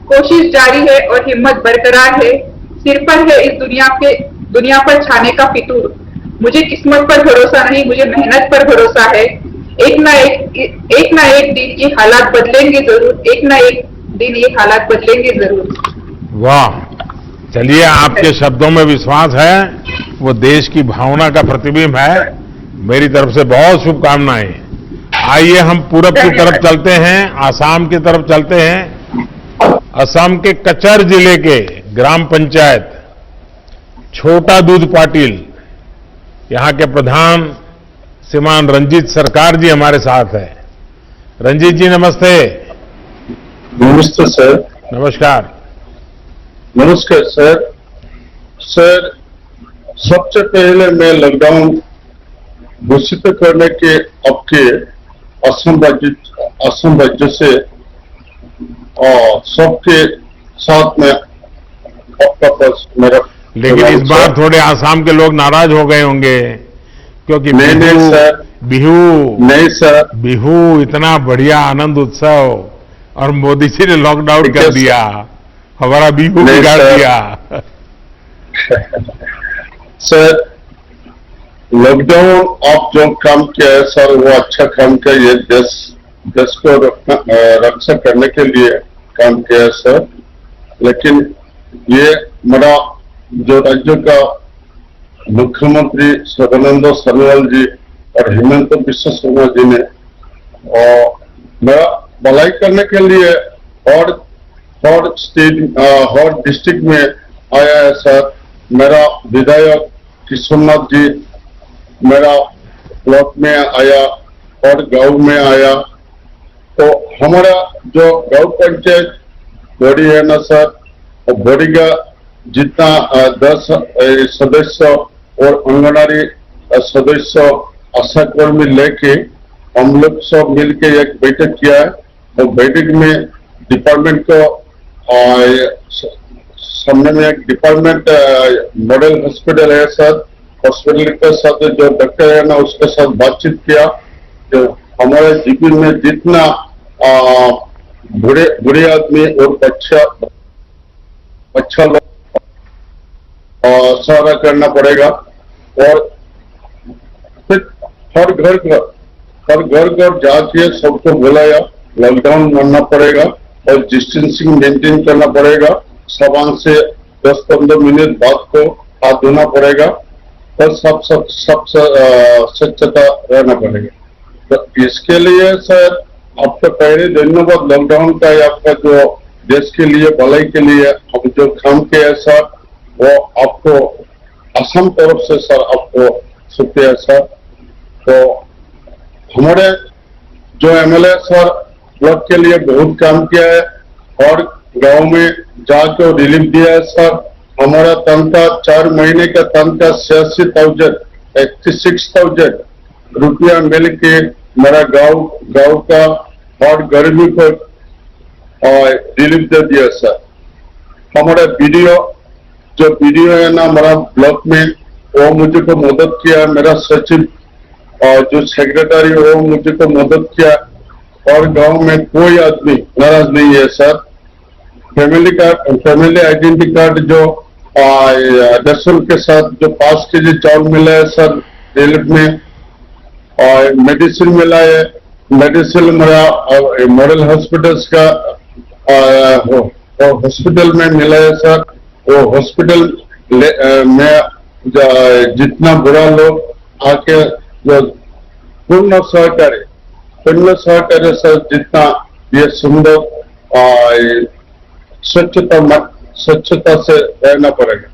कोशिश जारी है और हिम्मत बरकरार है, सिर पर है इस दुनिया पर छाने का फितूर। मुझे किस्मत पर भरोसा नहीं, मुझे मेहनत पर भरोसा है। एक ना एक दिन ये हालात बदलेंगे जरूर, एक ना एक दिन ये हालात बदलेंगे जरूर। वाह, चलिए, आपके शब्दों में विश्वास है, वो देश की भावना का प्रतिबिंब है। मेरी तरफ से बहुत शुभकामनाएं। आइए हम पूरब की तरफ चलते हैं, आसाम की तरफ चलते हैं। असम के कचर जिले के ग्राम पंचायत छोटा दूध पाटिल, यहां के प्रधान श्रीमान रंजीत सरकार जी हमारे साथ है। रंजीत जी नमस्ते। नमस्ते सर। नमस्कार। नमस्कार सर। सर, सबसे पहले मैं लॉकडाउन घोषित करने के आपके असम राज्य से और सबके साथ में आपका पास मेरा, लेकिन इस बार थोड़े आसाम के लोग नाराज हो गए होंगे, क्योंकि बिहू इतना बढ़िया आनंद उत्सव, और मोदी जी ने लॉकडाउन कर दिया, हमारा बिहू बिगाड़ दिया। सर, लॉकडाउन आप जो काम किया है सर, वो अच्छा काम किया। ये देश को रक्षा करने के लिए काम किया है सर। लेकिन ये मेरा जो राज्य का मुख्यमंत्री सर्बानंद सोनोवाल जी और हेमंत बिश्व शर्मा जी ने और मेरा भलाई करने के लिए हर डिस्ट्रिक्ट में आया है सर। मेरा विधायक किशोरनाथ जी मेरा ब्लॉक में आया और गांव में आया। तो हमारा जो गांव पंचायत बॉडी है ना सर, और बॉडी का जितना 10 सदस्य और आंगनबाड़ी सदस्य आशा कर्मी लेके हम लोग सब मिलके एक बैठक किया है। और बैठक में डिपार्टमेंट को सामने में एक डिपार्टमेंट मॉडल हॉस्पिटल है सर, हॉस्पिटल के साथ जो डॉक्टर है ना उसके साथ बातचीत किया। तो हमारे जीपी में जितना बुढ़े आदमी और अच्छा लोग सहारा करना पड़ेगा। और फिर हर घर जाके सबको बुलाया, लॉकडाउन मानना पड़ेगा और डिस्टेंसिंग मेंटेन करना पड़ेगा। सामान से 10-15 मिनट बाद को हाथ धोना पड़ेगा और सब स्वच्छता रहना पड़ेगा। तो इसके लिए सर आपका पहले धन्यवाद। लॉकडाउन का आपका जो देश के लिए भलाई के लिए हम जो काम किया है सर, वो आपको असम तरफ से सर आपको शुक्रिया सर। तो हमारे जो एमएलए सर ब्लॉक के लिए बहुत काम किया है और गांव में जाकर रिलीफ दिया है सर। हमारा तनख्वाह 4 महीने का तनख्वाह 86,000 रुपया मिल के मेरा गांव का और गरीबी को रिलीफ दे दिया सर। हमारा वीडियो है ना हमारा ब्लॉक में, वो मुझे को मदद किया। मेरा सचिव और जो सेक्रेटरी वो मुझे को मदद किया। और गांव में कोई आदमी नाराज नहीं है सर। फैमिली आइडेंटिटी कार्ड जो रेशन के साथ जो 5 केजी चावल मिला है सर रिलीफ में, और मेडिसिन मिला है। मेडिसिन मेरा मॉडल हॉस्पिटल्स का हॉस्पिटल में मिला है सर। वो हॉस्पिटल में जितना बुरा लोग आके जो पूर्ण सहकार्य सर, जितना ये सुंदर स्वच्छता से रहना पड़ेगा।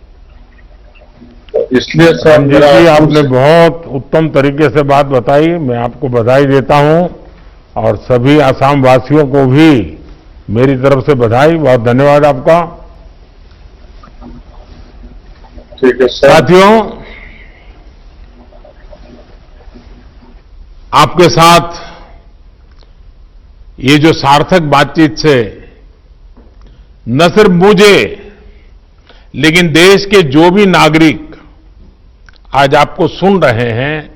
तो इसलिए सर जी आपने बहुत उत्तम तरीके से बात बताई। मैं आपको बधाई देता हूं और सभी आसाम वासियों को भी मेरी तरफ से बधाई। बहुत धन्यवाद आपका। ठीक है सर। साथियों, आपके साथ ये जो सार्थक बातचीत से न सिर्फ मुझे लेकिन देश के जो भी नागरिक आज आपको सुन रहे हैं,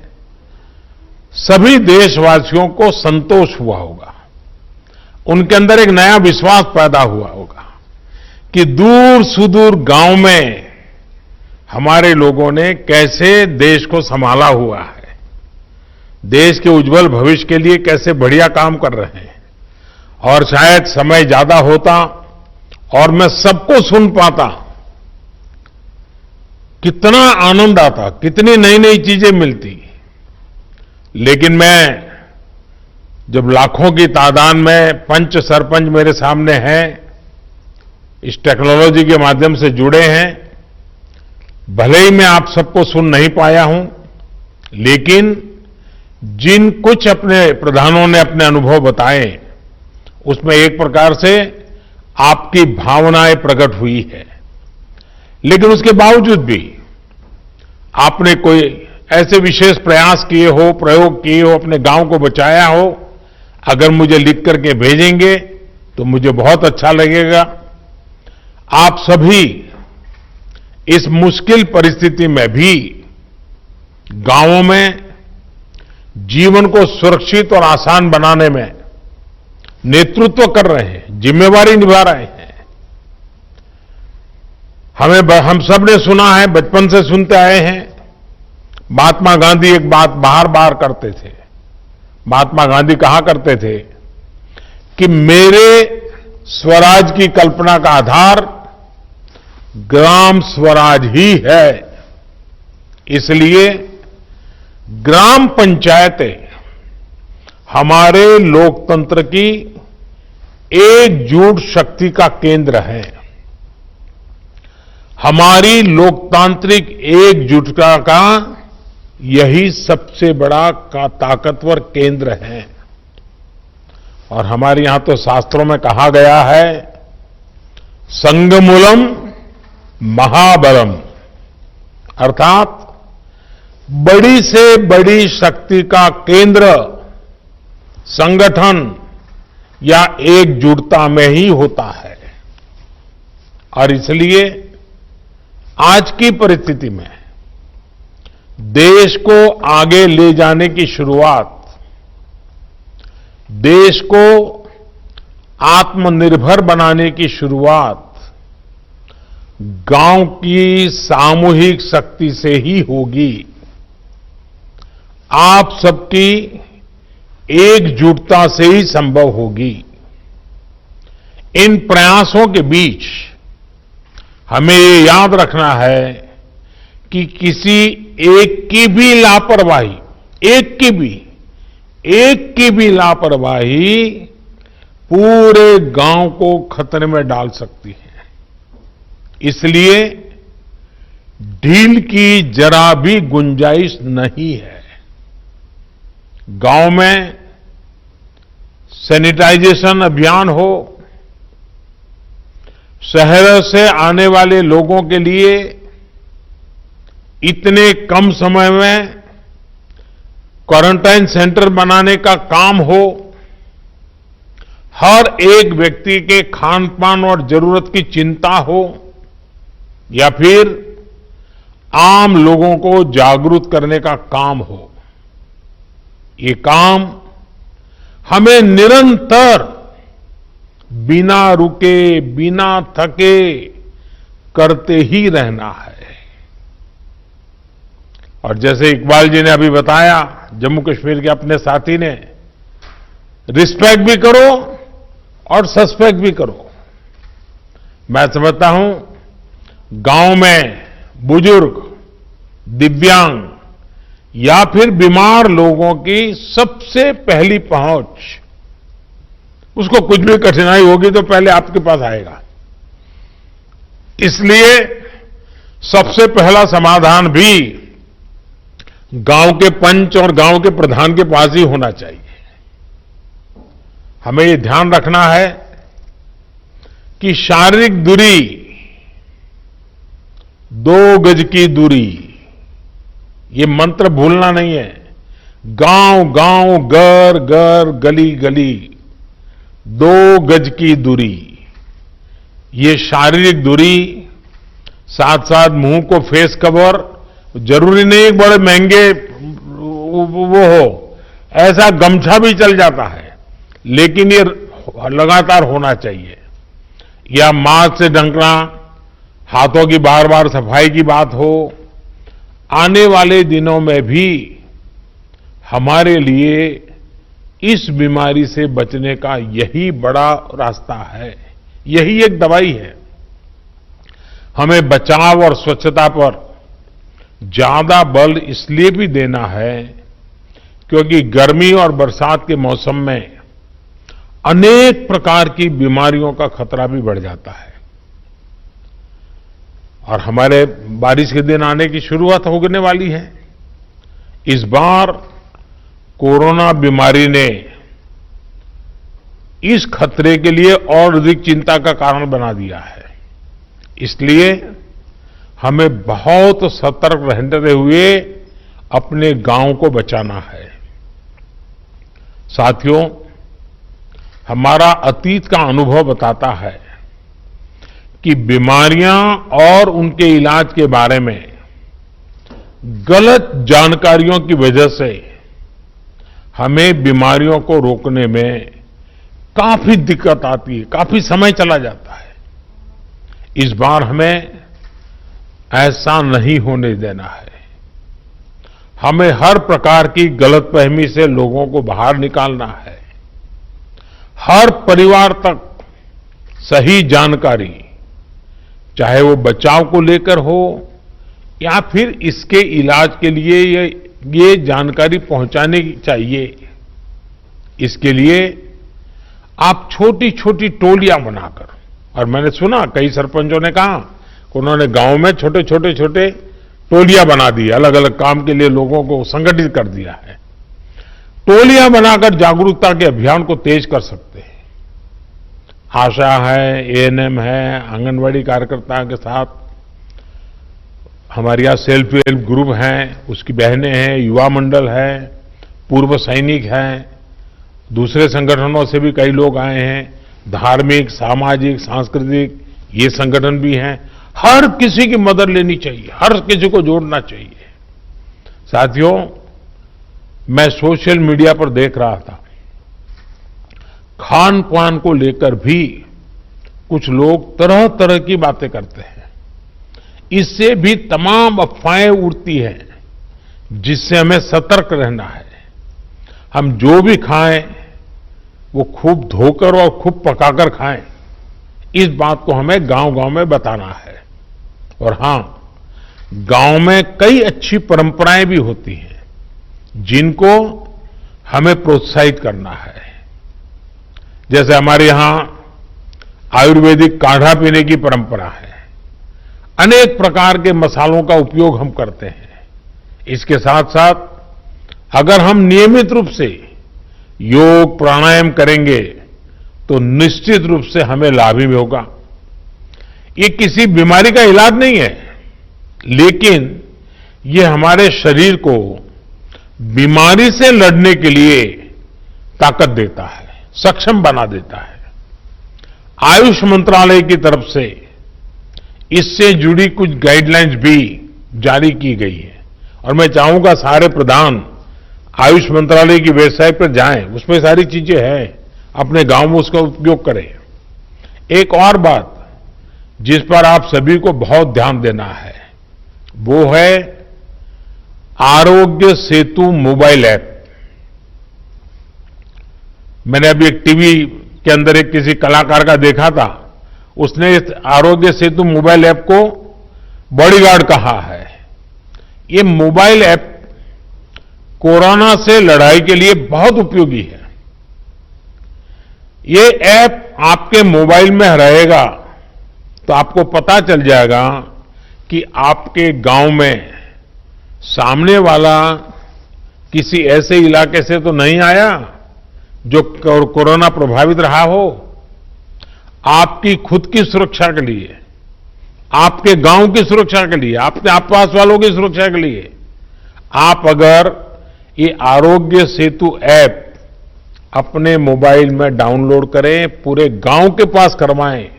सभी देशवासियों को संतोष हुआ होगा। उनके अंदर एक नया विश्वास पैदा हुआ होगा कि दूर सुदूर गांव में हमारे लोगों ने कैसे देश को संभाला हुआ है, देश के उज्जवल भविष्य के लिए कैसे बढ़िया काम कर रहे हैं। और शायद समय ज्यादा होता और मैं सबको सुन पाता, कितना आनंद आता, कितनी नई नई चीजें मिलती। लेकिन मैं जब लाखों की तादाद में पंच सरपंच मेरे सामने हैं, इस टेक्नोलॉजी के माध्यम से जुड़े हैं, भले ही मैं आप सबको सुन नहीं पाया हूं, लेकिन जिन कुछ अपने प्रधानों ने अपने अनुभव बताए, उसमें एक प्रकार से आपकी भावनाएं प्रकट हुई है। लेकिन उसके बावजूद भी आपने कोई ऐसे विशेष प्रयास किए हो, प्रयोग किए हो, अपने गांव को बचाया हो, अगर मुझे लिख करके भेजेंगे तो मुझे बहुत अच्छा लगेगा। आप सभी इस मुश्किल परिस्थिति में भी गांवों में जीवन को सुरक्षित और आसान बनाने में नेतृत्व कर रहे हैं, जिम्मेवारी निभा रहे हैं। हम सब ने सुना है, बचपन से सुनते आए हैं, महात्मा गांधी एक बात बार बार करते थे। महात्मा गांधी कहा करते थे कि मेरे स्वराज की कल्पना का आधार ग्राम स्वराज ही है। इसलिए ग्राम पंचायतें हमारे लोकतंत्र की एकजुट शक्ति का केंद्र है। हमारी लोकतांत्रिक एकजुटता का यही सबसे बड़ा ताकतवर केंद्र है। और हमारे यहां तो शास्त्रों में कहा गया है, संगमूलम महाबलम, अर्थात बड़ी से बड़ी शक्ति का केंद्र संगठन या एकजुटता में ही होता है। और इसलिए आज की परिस्थिति में देश को आगे ले जाने की शुरुआत, देश को आत्मनिर्भर बनाने की शुरुआत गांव की सामूहिक शक्ति से ही होगी। आप सबकी एकजुटता से ही संभव होगी। इन प्रयासों के बीच हमें ये याद रखना है कि किसी एक की भी लापरवाही, एक की भी लापरवाही पूरे गांव को खतरे में डाल सकती है। इसलिए ढील की जरा भी गुंजाइश नहीं है। गांव में सैनिटाइजेशन अभियान हो, शहरों से आने वाले लोगों के लिए इतने कम समय में क्वारंटाइन सेंटर बनाने का काम हो, हर एक व्यक्ति के खान पान और जरूरत की चिंता हो, या फिर आम लोगों को जागरूक करने का काम हो, ये काम हमें निरंतर बिना रुके, बिना थके करते ही रहना है। और जैसे इकबाल जी ने अभी बताया, जम्मू कश्मीर के अपने साथी ने, रिस्पेक्ट भी करो और सस्पेक्ट भी करो। मैं समझता हूं गांव में बुजुर्ग, दिव्यांग या फिर बीमार लोगों की सबसे पहली पहुंच, उसको कुछ भी कठिनाई होगी तो पहले आपके पास आएगा। इसलिए सबसे पहला समाधान भी गांव के पंच और गांव के प्रधान के पास ही होना चाहिए। हमें ये ध्यान रखना है कि शारीरिक दूरी, 2 गज की दूरी, ये मंत्र भूलना नहीं है। गांव गांव, घर घर, गली गली, 2 गज की दूरी, ये शारीरिक दूरी, साथ साथ मुंह को फेस कवर, जरूरी नहीं बड़े महंगे वो हो, ऐसा गमछा भी चल जाता है, लेकिन ये लगातार होना चाहिए। या मास्क से ढकना, हाथों की बार बार सफाई की बात हो। आने वाले दिनों में भी हमारे लिए इस बीमारी से बचने का यही बड़ा रास्ता है, यही एक दवाई है। हमें बचाव और स्वच्छता पर ज्यादा बल इसलिए भी देना है क्योंकि गर्मी और बरसात के मौसम में अनेक प्रकार की बीमारियों का खतरा भी बढ़ जाता है। और हमारे बारिश के दिन आने की शुरुआत होने वाली है। इस बार कोरोना बीमारी ने इस खतरे के लिए और अधिक चिंता का कारण बना दिया है। इसलिए हमें बहुत सतर्क रहते हुए अपने गांव को बचाना है। साथियों, हमारा अतीत का अनुभव बताता है कि बीमारियां और उनके इलाज के बारे में गलत जानकारियों की वजह से हमें बीमारियों को रोकने में काफी दिक्कत आती है, काफी समय चला जाता है। इस बार हमें ऐसा नहीं होने देना है। हमें हर प्रकार की गलतफहमी से लोगों को बाहर निकालना है। हर परिवार तक सही जानकारी, चाहे वो बचाव को लेकर हो या फिर इसके इलाज के लिए ये जानकारी पहुंचाने चाहिए। इसके लिए आप छोटी छोटी टोलियां बनाकर, और मैंने सुना कई सरपंचों ने कहा कि उन्होंने गांव में छोटे छोटे टोलियां बना दी, अलग अलग काम के लिए लोगों को संगठित कर दिया है। टोलियां बनाकर जागरूकता के अभियान को तेज कर सकते हैं। आशा है, एएनएम है, आंगनवाड़ी कार्यकर्ता के साथ हमारे यहाँ सेल्फ हेल्प ग्रुप हैं, उसकी बहनें हैं, युवा मंडल है, पूर्व सैनिक हैं, दूसरे संगठनों से भी कई लोग आए हैं, धार्मिक, सामाजिक, सांस्कृतिक ये संगठन भी हैं। हर किसी की मदद लेनी चाहिए, हर किसी को जोड़ना चाहिए। साथियों, मैं सोशल मीडिया पर देख रहा था, खान पान को लेकर भी कुछ लोग तरह तरह की बातें करते हैं। इससे भी तमाम अफवाहें उड़ती हैं, जिससे हमें सतर्क रहना है। हम जो भी खाएं वो खूब धोकर और खूब पकाकर खाएं, इस बात को हमें गांव-गांव में बताना है। और हां, गांव में कई अच्छी परंपराएं भी होती हैं, जिनको हमें प्रोत्साहित करना है। जैसे हमारे यहां आयुर्वेदिक काढ़ा पीने की परंपरा है, अनेक प्रकार के मसालों का उपयोग हम करते हैं। इसके साथ साथ अगर हम नियमित रूप से योग प्राणायाम करेंगे तो निश्चित रूप से हमें लाभ ही होगा। ये किसी बीमारी का इलाज नहीं है, लेकिन ये हमारे शरीर को बीमारी से लड़ने के लिए ताकत देता है, सक्षम बना देता है। आयुष मंत्रालय की तरफ से इससे जुड़ी कुछ गाइडलाइंस भी जारी की गई है, और मैं चाहूंगा सारे प्रधान आयुष मंत्रालय की वेबसाइट पर जाएं, उसमें सारी चीजें हैं, अपने गांव में उसका उपयोग करें। एक और बात जिस पर आप सभी को बहुत ध्यान देना है, वो है आरोग्य सेतु मोबाइल ऐप। मैंने अभी एक टीवी के अंदर एक किसी कलाकार का देखा था, उसने इस आरोग्य सेतु मोबाइल ऐप को बॉडीगार्ड कहा है। ये मोबाइल ऐप कोरोना से लड़ाई के लिए बहुत उपयोगी है। ये ऐप आपके मोबाइल में रहेगा तो आपको पता चल जाएगा कि आपके गांव में सामने वाला किसी ऐसे इलाके से तो नहीं आया जो कोरोना प्रभावित रहा हो। आपकी खुद की सुरक्षा के लिए, आपके गांव की सुरक्षा के लिए, आपके आसपास वालों की सुरक्षा के लिए आप अगर ये आरोग्य सेतु ऐप अपने मोबाइल में डाउनलोड करें, पूरे गांव के पास करवाएं,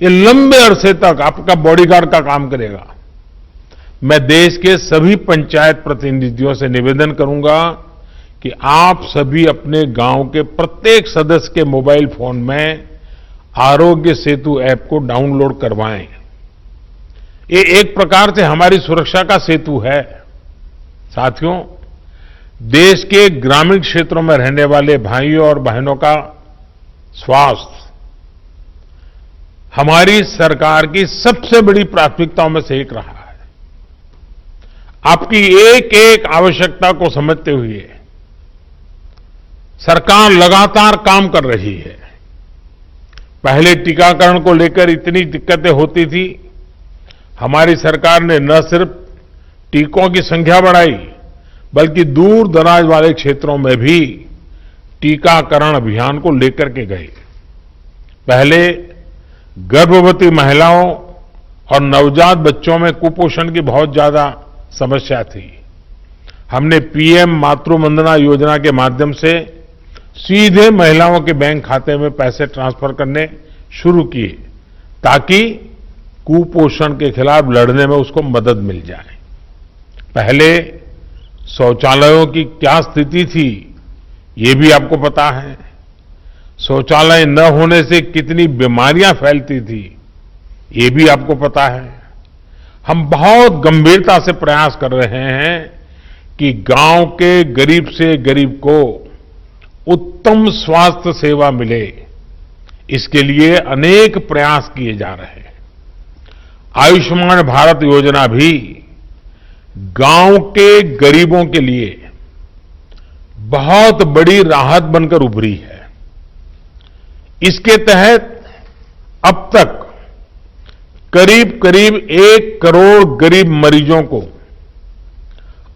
ये लंबे अरसे तक आपका बॉडीगार्ड का काम करेगा। मैं देश के सभी पंचायत प्रतिनिधियों से निवेदन करूंगा कि आप सभी अपने गांव के प्रत्येक सदस्य के मोबाइल फोन में आरोग्य सेतु ऐप को डाउनलोड करवाएं। ये एक प्रकार से हमारी सुरक्षा का सेतु है। साथियों, देश के ग्रामीण क्षेत्रों में रहने वाले भाइयों और बहनों का स्वास्थ्य हमारी सरकार की सबसे बड़ी प्राथमिकताओं में से एक रहा है। आपकी एक एक आवश्यकता को समझते हुए सरकार लगातार काम कर रही है। पहले टीकाकरण को लेकर इतनी दिक्कतें होती थी, हमारी सरकार ने न सिर्फ टीकों की संख्या बढ़ाई, बल्कि दूर दराज वाले क्षेत्रों में भी टीकाकरण अभियान को लेकर के गए। पहले गर्भवती महिलाओं और नवजात बच्चों में कुपोषण की बहुत ज्यादा समस्या थी। हमने पीएम मातृ वंदना योजना के माध्यम से सीधे महिलाओं के बैंक खाते में पैसे ट्रांसफर करने शुरू किए, ताकि कुपोषण के खिलाफ लड़ने में उसको मदद मिल जाए। पहले शौचालयों की क्या स्थिति थी, ये भी आपको पता है। शौचालय न होने से कितनी बीमारियां फैलती थी, ये भी आपको पता है। हम बहुत गंभीरता से प्रयास कर रहे हैं कि गांव के गरीब से गरीब को उत्तम स्वास्थ्य सेवा मिले। इसके लिए अनेक प्रयास किए जा रहे हैं। आयुष्मान भारत योजना भी गांव के गरीबों के लिए बहुत बड़ी राहत बनकर उभरी है। इसके तहत अब तक करीब करीब 1 करोड़ गरीब मरीजों को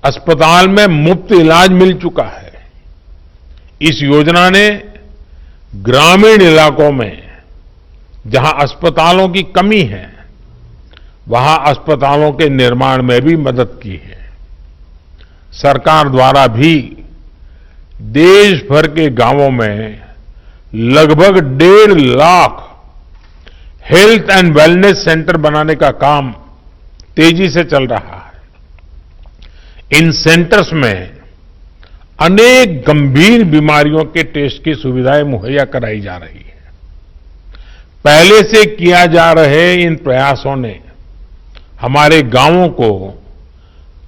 अस्पताल में मुफ्त इलाज मिल चुका है। इस योजना ने ग्रामीण इलाकों में जहां अस्पतालों की कमी है, वहां अस्पतालों के निर्माण में भी मदद की है। सरकार द्वारा भी देश भर के गांवों में लगभग 1.5 lakh health and wellness centre बनाने का काम तेजी से चल रहा है। इन सेंटर्स में अनेक गंभीर बीमारियों के टेस्ट की सुविधाएं मुहैया कराई जा रही है। पहले से किया जा रहे इन प्रयासों ने हमारे गांवों को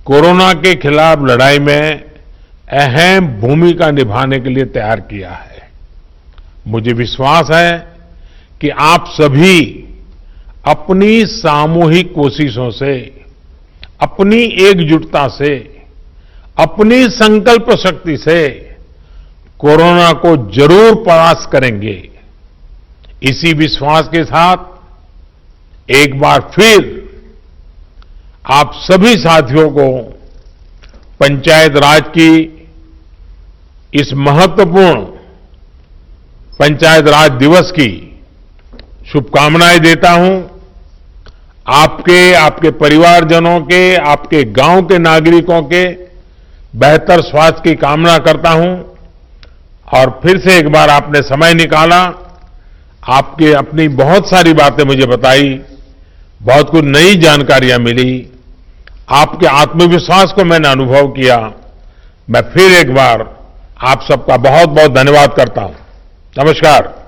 कोरोना के खिलाफ लड़ाई में अहम भूमिका निभाने के लिए तैयार किया है। मुझे विश्वास है कि आप सभी अपनी सामूहिक कोशिशों से, अपनी एकजुटता से, अपनी संकल्प शक्ति से कोरोना को जरूर परास्त करेंगे। इसी विश्वास के साथ एक बार फिर आप सभी साथियों को पंचायत राज की इस महत्वपूर्ण पंचायत राज दिवस की शुभकामनाएं देता हूं। आपके परिवारजनों के, आपके गांव के नागरिकों के बेहतर स्वास्थ्य की कामना करता हूं। और फिर से एक बार आपने समय निकाला, आपके अपनी बहुत सारी बातें मुझे बताई, बहुत कुछ नई जानकारियां मिली, आपके आत्मविश्वास को मैंने अनुभव किया। मैं फिर एक बार आप सबका बहुत बहुत धन्यवाद करता हूं। नमस्कार।